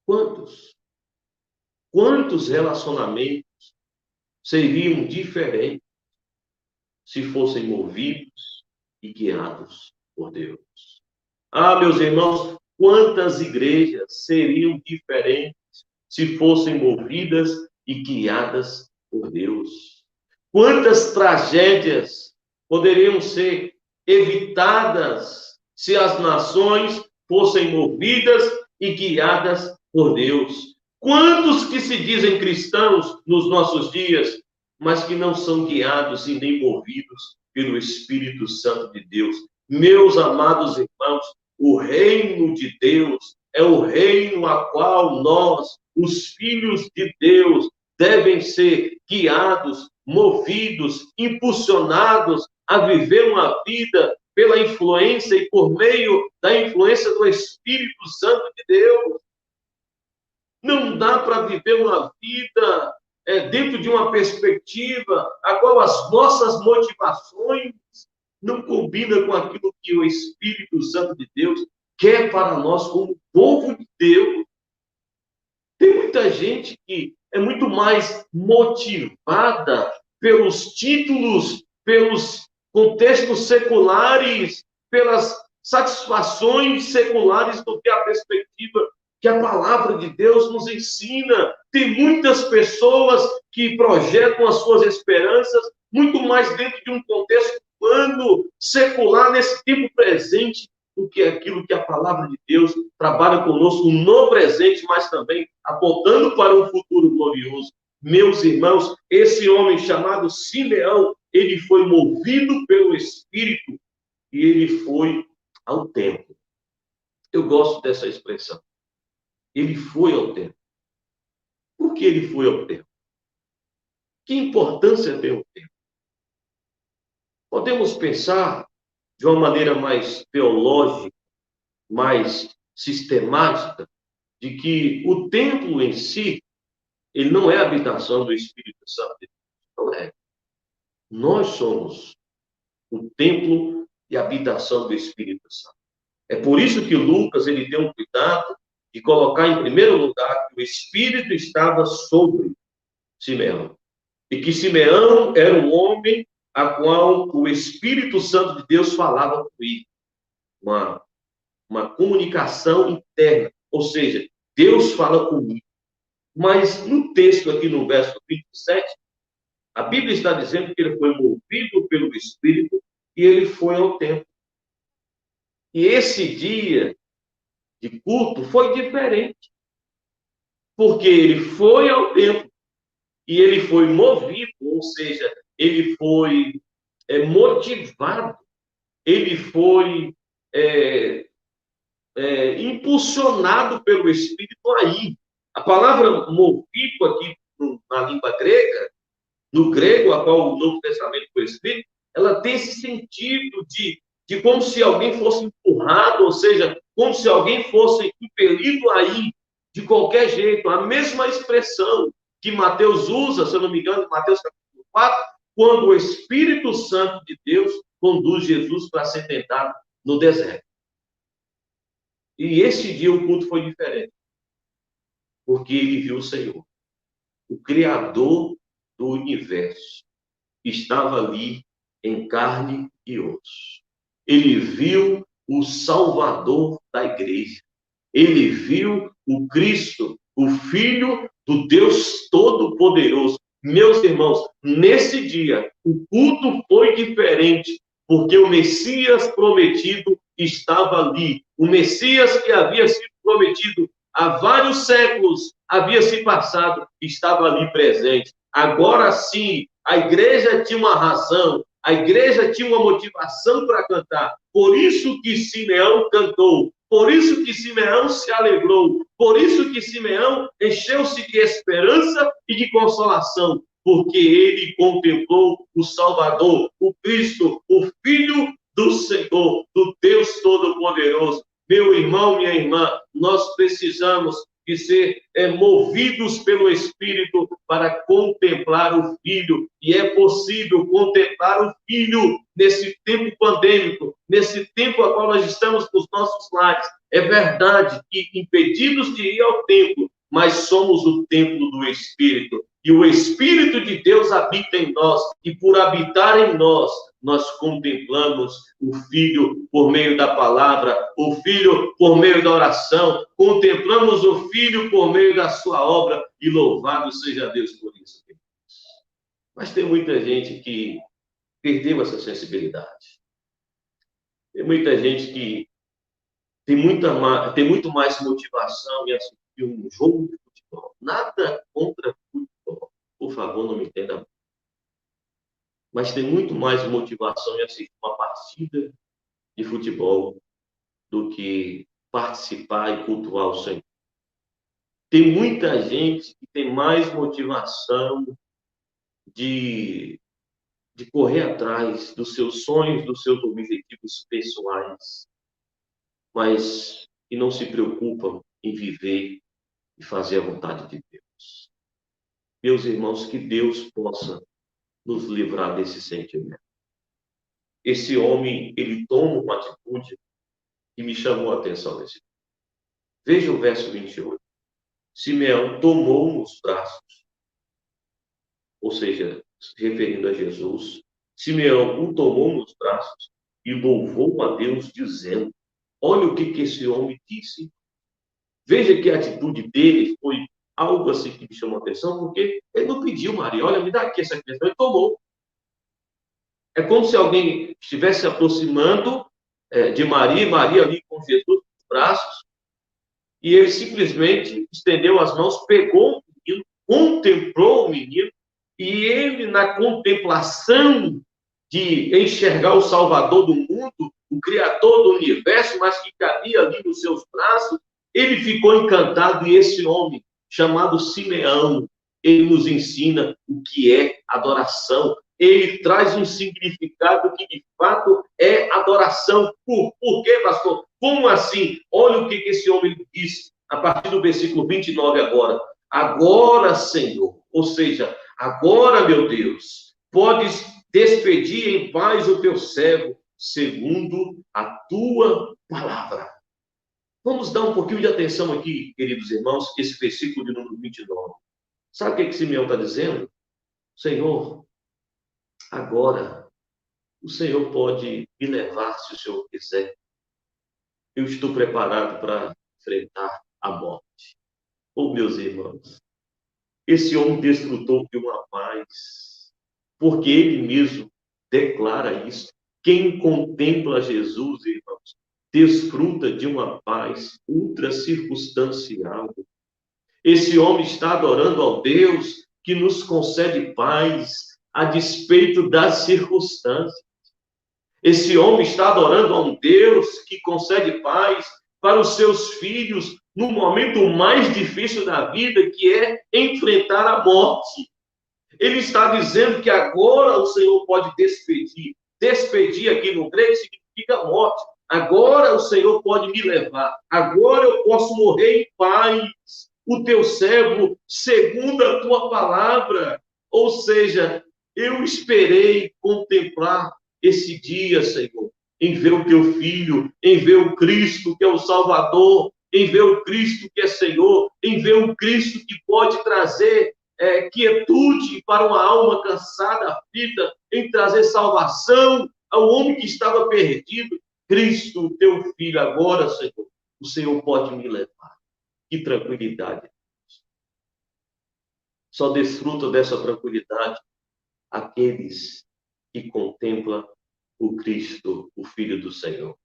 Quantos? Quantos relacionamentos seriam diferentes se fossem movidos e guiados por Deus? Ah, meus irmãos, quantas igrejas seriam diferentes se fossem movidas e guiadas por Deus? Quantas tragédias poderiam ser evitadas se as nações fossem movidas e guiadas por Deus. Quantos que se dizem cristãos nos nossos dias, mas que não são guiados e nem movidos pelo Espírito Santo de Deus? Meus amados irmãos, o reino de Deus é o reino a qual nós, os filhos de Deus, devem ser guiados, movidos, impulsionados a viver uma vida pela influência e por meio da influência do Espírito Santo de Deus. Não dá para viver uma vida dentro de uma perspectiva a qual as nossas motivações não combinam com aquilo que o Espírito Santo de Deus quer para nós como povo de Deus. Tem muita gente que é muito mais motivada pelos títulos, pelos contextos seculares, pelas satisfações seculares do que a perspectiva que a palavra de Deus nos ensina. Tem muitas pessoas que projetam as suas esperanças muito mais dentro de um contexto humano, secular, nesse tempo presente, do que aquilo que a palavra de Deus trabalha conosco no presente, mas também apontando para um futuro glorioso. Meus irmãos, esse homem chamado Simeão, ele foi movido pelo Espírito e ele foi ao templo. Eu gosto dessa expressão. Ele foi ao templo. Por que ele foi ao templo? Que importância tem o templo? Podemos pensar de uma maneira mais teológica, mais sistemática, de que o templo em si, ele não é a habitação do Espírito Santo de Deus. Não é. Nós somos o templo e a habitação do Espírito Santo. É por isso que Lucas ele tem um cuidado de colocar em primeiro lugar que o Espírito estava sobre Simeão. E que Simeão era um homem a qual o Espírito Santo de Deus falava com ele. Uma comunicação interna. Ou seja, Deus fala comigo. Mas no texto aqui no verso 27, a Bíblia está dizendo que ele foi movido pelo Espírito e ele foi ao templo. E esse dia de culto foi diferente. Porque ele foi ao templo e ele foi movido, ou seja, ele foi motivado, ele foi impulsionado pelo Espírito aí. A palavra movido aqui na língua grega, no grego, a qual o Novo Testamento foi escrito, ela tem esse sentido de como se alguém fosse empurrado, ou seja, como se alguém fosse impelido aí, de qualquer jeito. A mesma expressão que Mateus usa, se eu não me engano, Mateus capítulo 4, quando o Espírito Santo de Deus conduz Jesus para ser tentado no deserto. E esse dia o culto foi diferente, porque ele viu o Senhor, o Criador do universo, estava ali em carne e osso. Ele viu o Salvador da igreja. Ele viu o Cristo, o Filho do Deus Todo-Poderoso. Meus irmãos, nesse dia, o culto foi diferente, porque o Messias prometido estava ali. O Messias que havia sido prometido há vários séculos, havia se passado, estava ali presente. Agora sim, a igreja tinha uma razão, a igreja tinha uma motivação para cantar. Por isso que Simeão cantou, por isso que Simeão se alegrou, por isso que Simeão encheu-se de esperança e de consolação, porque ele contemplou o Salvador, o Cristo, o Filho do Senhor, do Deus Todo-Poderoso. Meu irmão, minha irmã, nós precisamos de ser movidos pelo Espírito para contemplar o Filho. E é possível contemplar o Filho nesse tempo pandêmico, nesse tempo a qual nós estamos nos nossos lares. É verdade que impedidos de ir ao templo, mas somos o templo do Espírito. E o Espírito de Deus habita em nós. E por habitar em nós, nós contemplamos o Filho por meio da palavra, o Filho por meio da oração, contemplamos o Filho por meio da sua obra, e louvado seja Deus por isso. Mas tem muita gente que perdeu essa sensibilidade. Tem muita gente que tem muito mais motivação em assistir um jogo de futebol. Nada contra futebol. Por favor, não me entenda mal. Mas tem muito mais motivação em assistir uma partida de futebol do que participar e cultuar o Senhor. Tem muita gente que tem mais motivação de correr atrás dos seus sonhos, dos seus objetivos pessoais, mas que não se preocupam em viver e fazer a vontade de Deus. Meus irmãos, que Deus possa nos livrar desse sentimento. Esse homem, ele toma uma atitude que me chamou a atenção nesse. Veja o verso 28. Simeão tomou nos braços, ou seja, se referindo a Jesus, Simeão o tomou nos braços e louvou a Deus, dizendo: olha o que esse homem disse. Veja que a atitude dele foi algo assim que me chamou a atenção, porque ele não pediu, Maria, olha, me dá aqui essa criança, ele tomou. É como se alguém estivesse se aproximando de Maria, e Maria ali com Jesus nos braços, e ele simplesmente estendeu as mãos, pegou o menino, contemplou o menino, e ele, na contemplação de enxergar o Salvador do mundo, o Criador do universo, mas que cabia ali nos seus braços, ele ficou encantado. E esse homem, chamado Simeão, ele nos ensina o que é adoração. Ele traz um significado que, de fato, é adoração. Por quê, pastor? Como assim? Olha o que esse homem diz a partir do versículo 29 agora. Agora, Senhor, ou seja, agora, meu Deus, podes despedir em paz o teu servo, segundo a tua palavra. Vamos dar um pouquinho de atenção aqui, queridos irmãos, esse versículo de número 29. Sabe o que Simeão está dizendo? Senhor, agora o Senhor pode me levar se o Senhor quiser. Eu estou preparado para enfrentar a morte. Oh, meus irmãos, esse homem desfrutou de uma paz, porque ele mesmo declara isso. Quem contempla Jesus, irmãos, desfruta de uma paz ultra circunstancial. Esse homem está adorando ao Deus que nos concede paz a despeito das circunstâncias. Esse homem está adorando a um Deus que concede paz para os seus filhos no momento mais difícil da vida, que é enfrentar a morte. Ele está dizendo que agora o Senhor pode despedir. Despedir aqui no grego significa morte. Agora o Senhor pode me levar. Agora eu posso morrer em paz. O teu servo, segundo a tua palavra. Ou seja, eu esperei contemplar esse dia, Senhor, em ver o teu Filho, em ver o Cristo que é o Salvador, em ver o Cristo que é Senhor, em ver o Cristo que pode trazer quietude para uma alma cansada, aflita, em trazer salvação ao homem que estava perdido. Cristo, teu Filho, agora, Senhor, o Senhor pode me levar. Que tranquilidade. Só desfrutam dessa tranquilidade aqueles que contemplam o Cristo, o Filho do Senhor.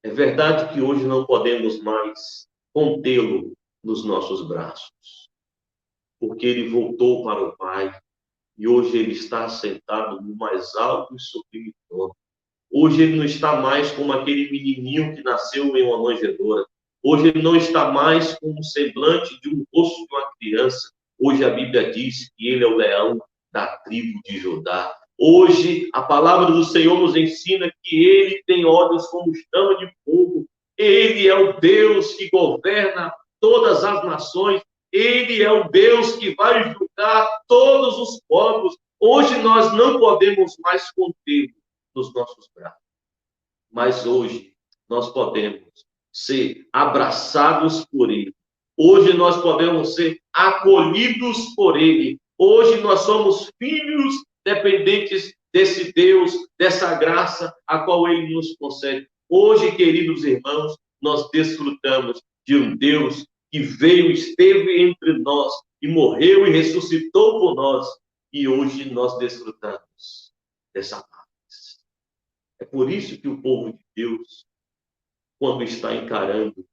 É verdade que hoje não podemos mais contê-lo nos nossos braços, porque ele voltou para o Pai e hoje ele está sentado no mais alto e sublime trono. Hoje ele não está mais como aquele menininho que nasceu em uma manjedoura. Hoje ele não está mais com o semblante de um rosto de uma criança. Hoje a Bíblia diz que ele é o leão da tribo de Judá. Hoje a palavra do Senhor nos ensina que ele tem olhos como chama de fogo. Ele é o Deus que governa todas as nações. Ele é o Deus que vai julgar todos os povos. Hoje nós não podemos mais contê-lo nos nossos braços. Mas hoje nós podemos ser abraçados por ele. Hoje nós podemos ser acolhidos por ele. Hoje nós somos filhos dependentes desse Deus, dessa graça a qual ele nos concede. Hoje, queridos irmãos, nós desfrutamos de um Deus que veio, esteve entre nós e morreu e ressuscitou por nós. E hoje nós desfrutamos dessa paz. É por isso que o povo de Deus, quando está encarando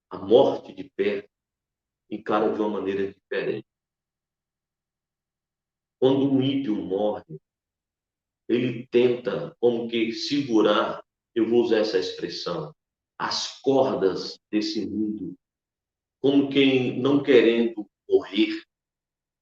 a morte de perto, encara de uma maneira diferente. Quando um ímpio morre, ele tenta como que segurar, eu vou usar essa expressão, as cordas desse mundo, como quem não querendo morrer.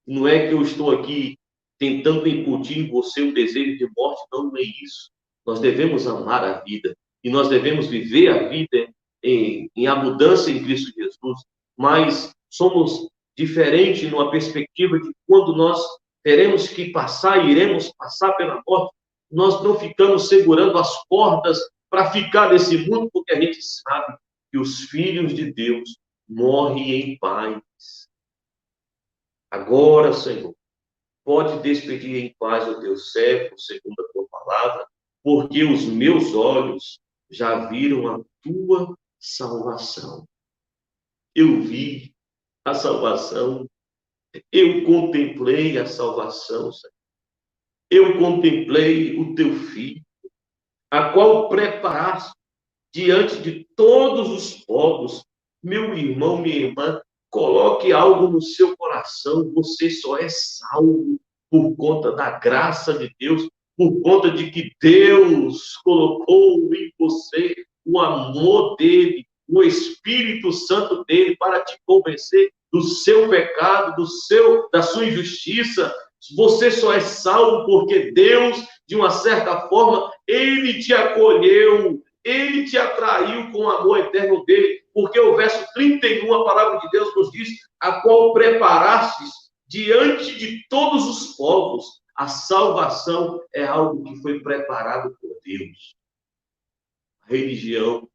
Não é que eu estou aqui tentando incutir em você o desejo de morte, não é isso. Nós devemos amar a vida e nós devemos viver a vida em abundância em Cristo Jesus, mas somos diferentes numa perspectiva de quando nós teremos que passar, iremos passar pela morte, nós não ficamos segurando as cordas para ficar nesse mundo, porque a gente sabe que os filhos de Deus morrem em paz. Agora, Senhor, pode despedir em paz o teu servo, segundo a tua palavra, porque os meus olhos já viram a tua salvação. Eu vi a salvação, eu contemplei a salvação, Senhor. Eu contemplei o teu filho, a qual preparaste diante de todos os povos. Meu irmão, minha irmã, coloque algo no seu coração. Você só é salvo por conta da graça de Deus, por conta de que Deus colocou em você o amor dele, o Espírito Santo dele para te convencer do seu pecado, da sua injustiça. Você só é salvo porque Deus, de uma certa forma, ele te acolheu, ele te atraiu com o amor eterno dele, porque o verso 31, a palavra de Deus nos diz, a qual preparastes diante de todos os povos. A salvação é algo que foi preparado por Deus. A religião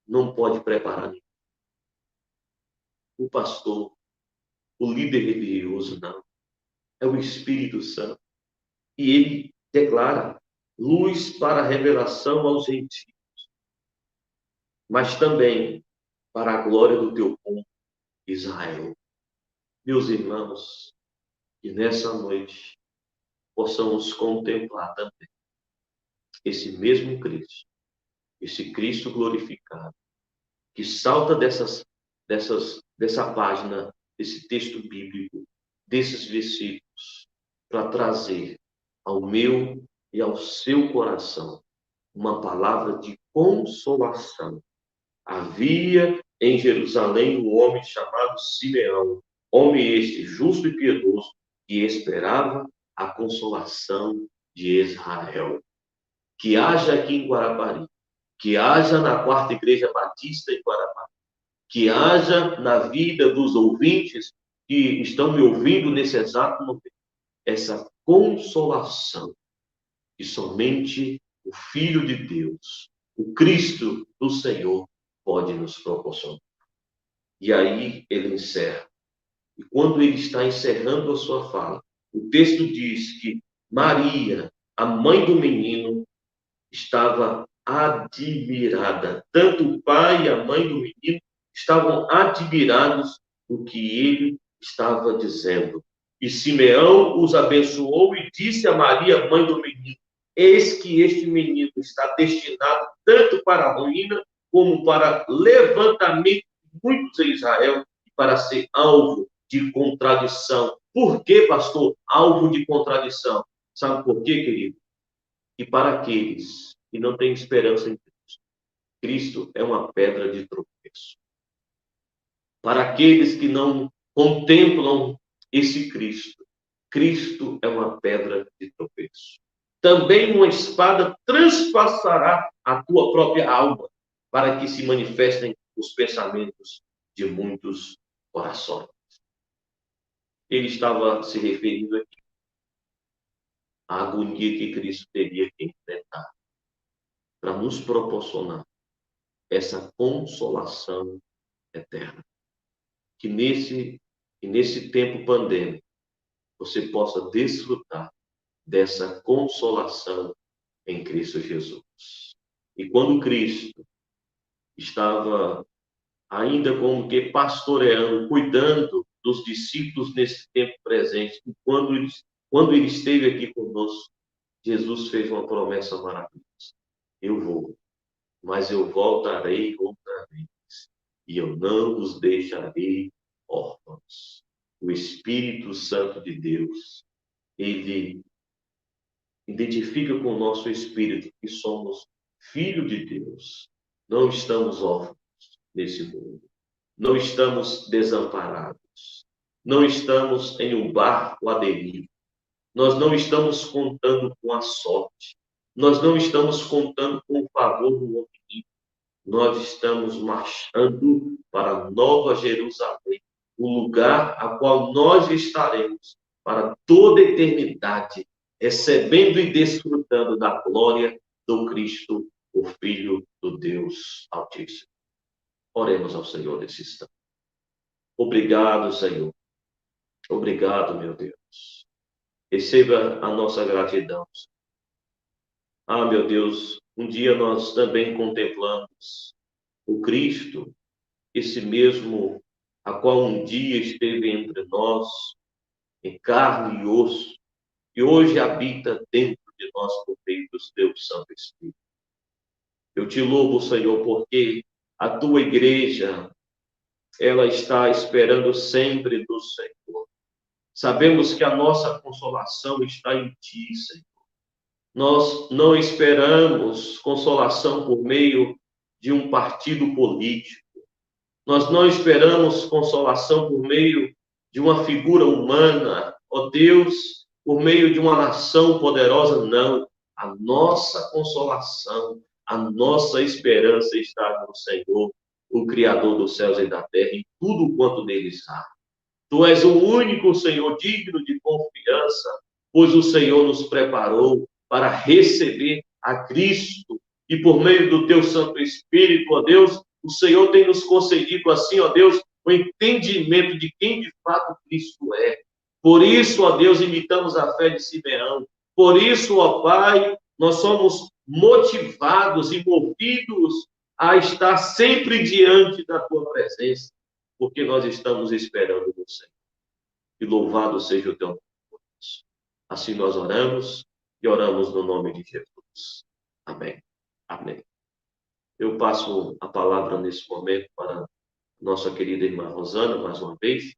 não pode preparar ninguém. O pastor, o líder religioso, não. É o Espírito Santo. E ele declara luz para a revelação aos gentios, mas também para a glória do teu povo, Israel. Meus irmãos, que nessa noite possamos contemplar também esse mesmo Cristo, esse Cristo glorificado, que salta dessa página, desse texto bíblico, desses versículos, para trazer ao meu e ao seu coração uma palavra de consolação. Havia em Jerusalém um homem chamado Simeão, homem este justo e piedoso, que esperava a consolação de Israel. Que haja aqui em Guarapari, que haja na Quarta Igreja Batista em Guarapari, que haja na vida dos ouvintes que estão me ouvindo nesse exato momento, essa consolação que somente o Filho de Deus, o Cristo do Senhor, pode nos proporcionar. E aí ele encerra. E quando ele está encerrando a sua fala, o texto diz que Maria, a mãe do menino, estava admirada. Tanto o pai e a mãe do menino estavam admirados do que ele estava dizendo. E Simeão os abençoou e disse a Maria, mãe do menino: eis que este menino está destinado tanto para a ruína como para levantamento de muitos em Israel e para ser alvo de contradição. Por que, pastor? Alvo de contradição. Sabe por quê, querido? E para aqueles que não têm esperança em Cristo, Cristo é uma pedra de tropeço. Para aqueles que não contemplam esse Cristo, Cristo é uma pedra de tropeço. Também uma espada transpassará a tua própria alma, para que se manifestem os pensamentos de muitos corações. Ele estava se referindo aqui à agonia que Cristo teria que enfrentar para nos proporcionar essa consolação eterna. Que nesse tempo pandêmico você possa desfrutar dessa consolação em Cristo Jesus. E quando Cristo estava ainda como que pastoreando, cuidando dos discípulos nesse tempo presente, e quando ele esteve aqui conosco, Jesus fez uma promessa maravilhosa. Eu vou, mas eu voltarei outra vez, e eu não os deixarei órfãos. O Espírito Santo de Deus, ele identifica com o nosso espírito que somos filhos de Deus. Não estamos órfãos nesse mundo. Não estamos desamparados. Não estamos em um barco à deriva. Nós não estamos contando com a sorte. Nós não estamos contando com o favor do homem. Nós estamos marchando para Nova Jerusalém, o lugar a qual nós estaremos para toda a eternidade, recebendo e desfrutando da glória do Cristo, o Filho do Deus Altíssimo. Oremos ao Senhor nesse instante. Obrigado, Senhor. Obrigado, meu Deus. Receba a nossa gratidão. Ah, meu Deus, um dia nós também contemplamos o Cristo, esse mesmo a qual um dia esteve entre nós, em carne e osso, e hoje habita dentro de nós por meio do teu Santo Espírito. Eu te louvo, Senhor, porque a tua igreja, ela está esperando sempre do Senhor. Sabemos que a nossa consolação está em ti, Senhor. Nós não esperamos consolação por meio de um partido político. Nós não esperamos consolação por meio de uma figura humana, ó Deus, por meio de uma nação poderosa, não. A nossa consolação, a nossa esperança está no Senhor, o Criador dos céus e da terra, e tudo quanto neles há. Tu és o único, Senhor, digno de confiança, pois o Senhor nos preparou para receber a Cristo, e por meio do teu Santo Espírito, ó Deus, o Senhor tem nos concedido assim, ó Deus, o entendimento de quem de fato Cristo é. Por isso, ó Deus, imitamos a fé de Simeão. Por isso, ó Pai, nós somos motivados e movidos a estar sempre diante da tua presença, porque nós estamos esperando no Senhor. E louvado seja o teu nome. Assim nós oramos e oramos no nome de Jesus. Amém. Amém. Eu passo a palavra nesse momento para nossa querida irmã Rosana, mais uma vez,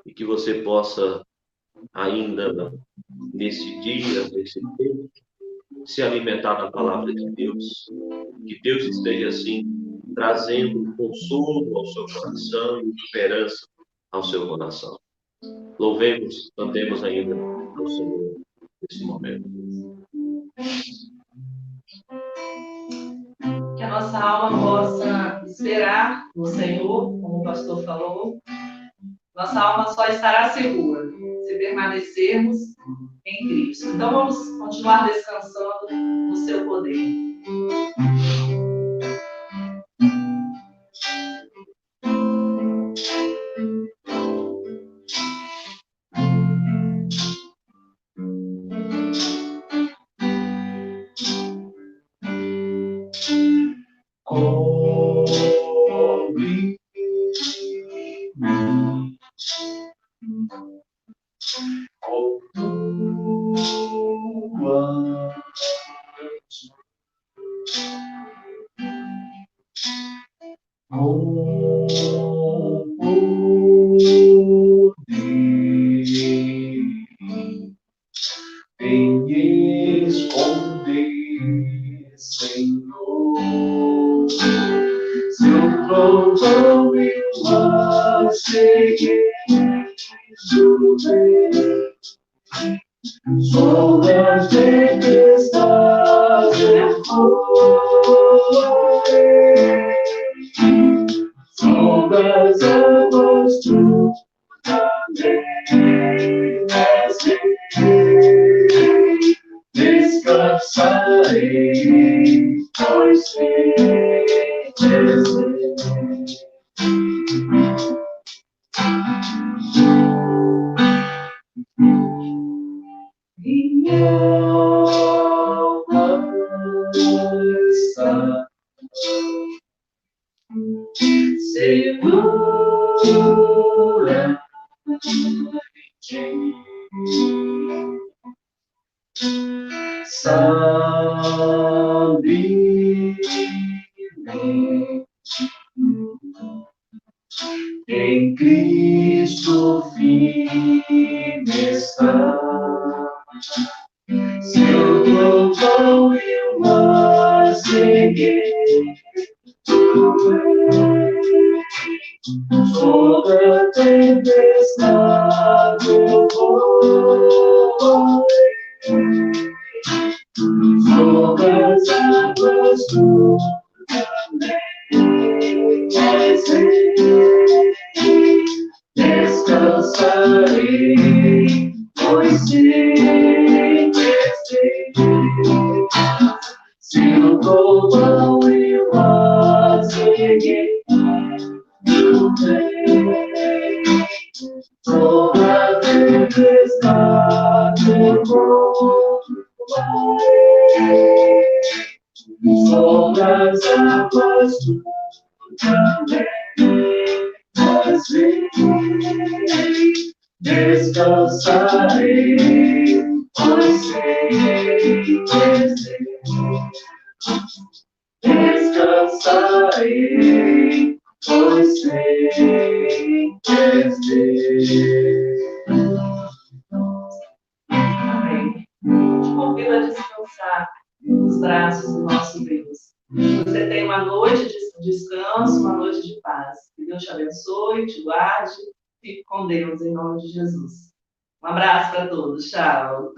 e que você possa ainda nesse dia, nesse tempo, se alimentar da palavra de Deus. Que Deus esteja assim trazendo consolo ao seu coração e esperança ao seu coração. Louvemos, cantemos ainda ao Senhor nesse momento. Que a nossa alma possa esperar no Senhor, como o pastor falou. Nossa alma só estará segura se permanecermos em Cristo. Então vamos continuar descansando no seu poder. sabe em Cristo firme está. Seu trovão e o mar seguir. Toda tempestade eu vou. Sobre as águas tu também descansarei, pois sei que se o trovão e o mar seguir, tu vem. Toda tempestade eu vou. Sobre as águas tu também descansarei, pois sei descansarei, pois sei Amém. Te convido a descansar nos braços do nosso Deus. Você tem uma noite de descanso, uma noite de paz. Que Deus te abençoe, te guarde. Fique com Deus, em nome de Jesus. Um abraço para todos. Tchau.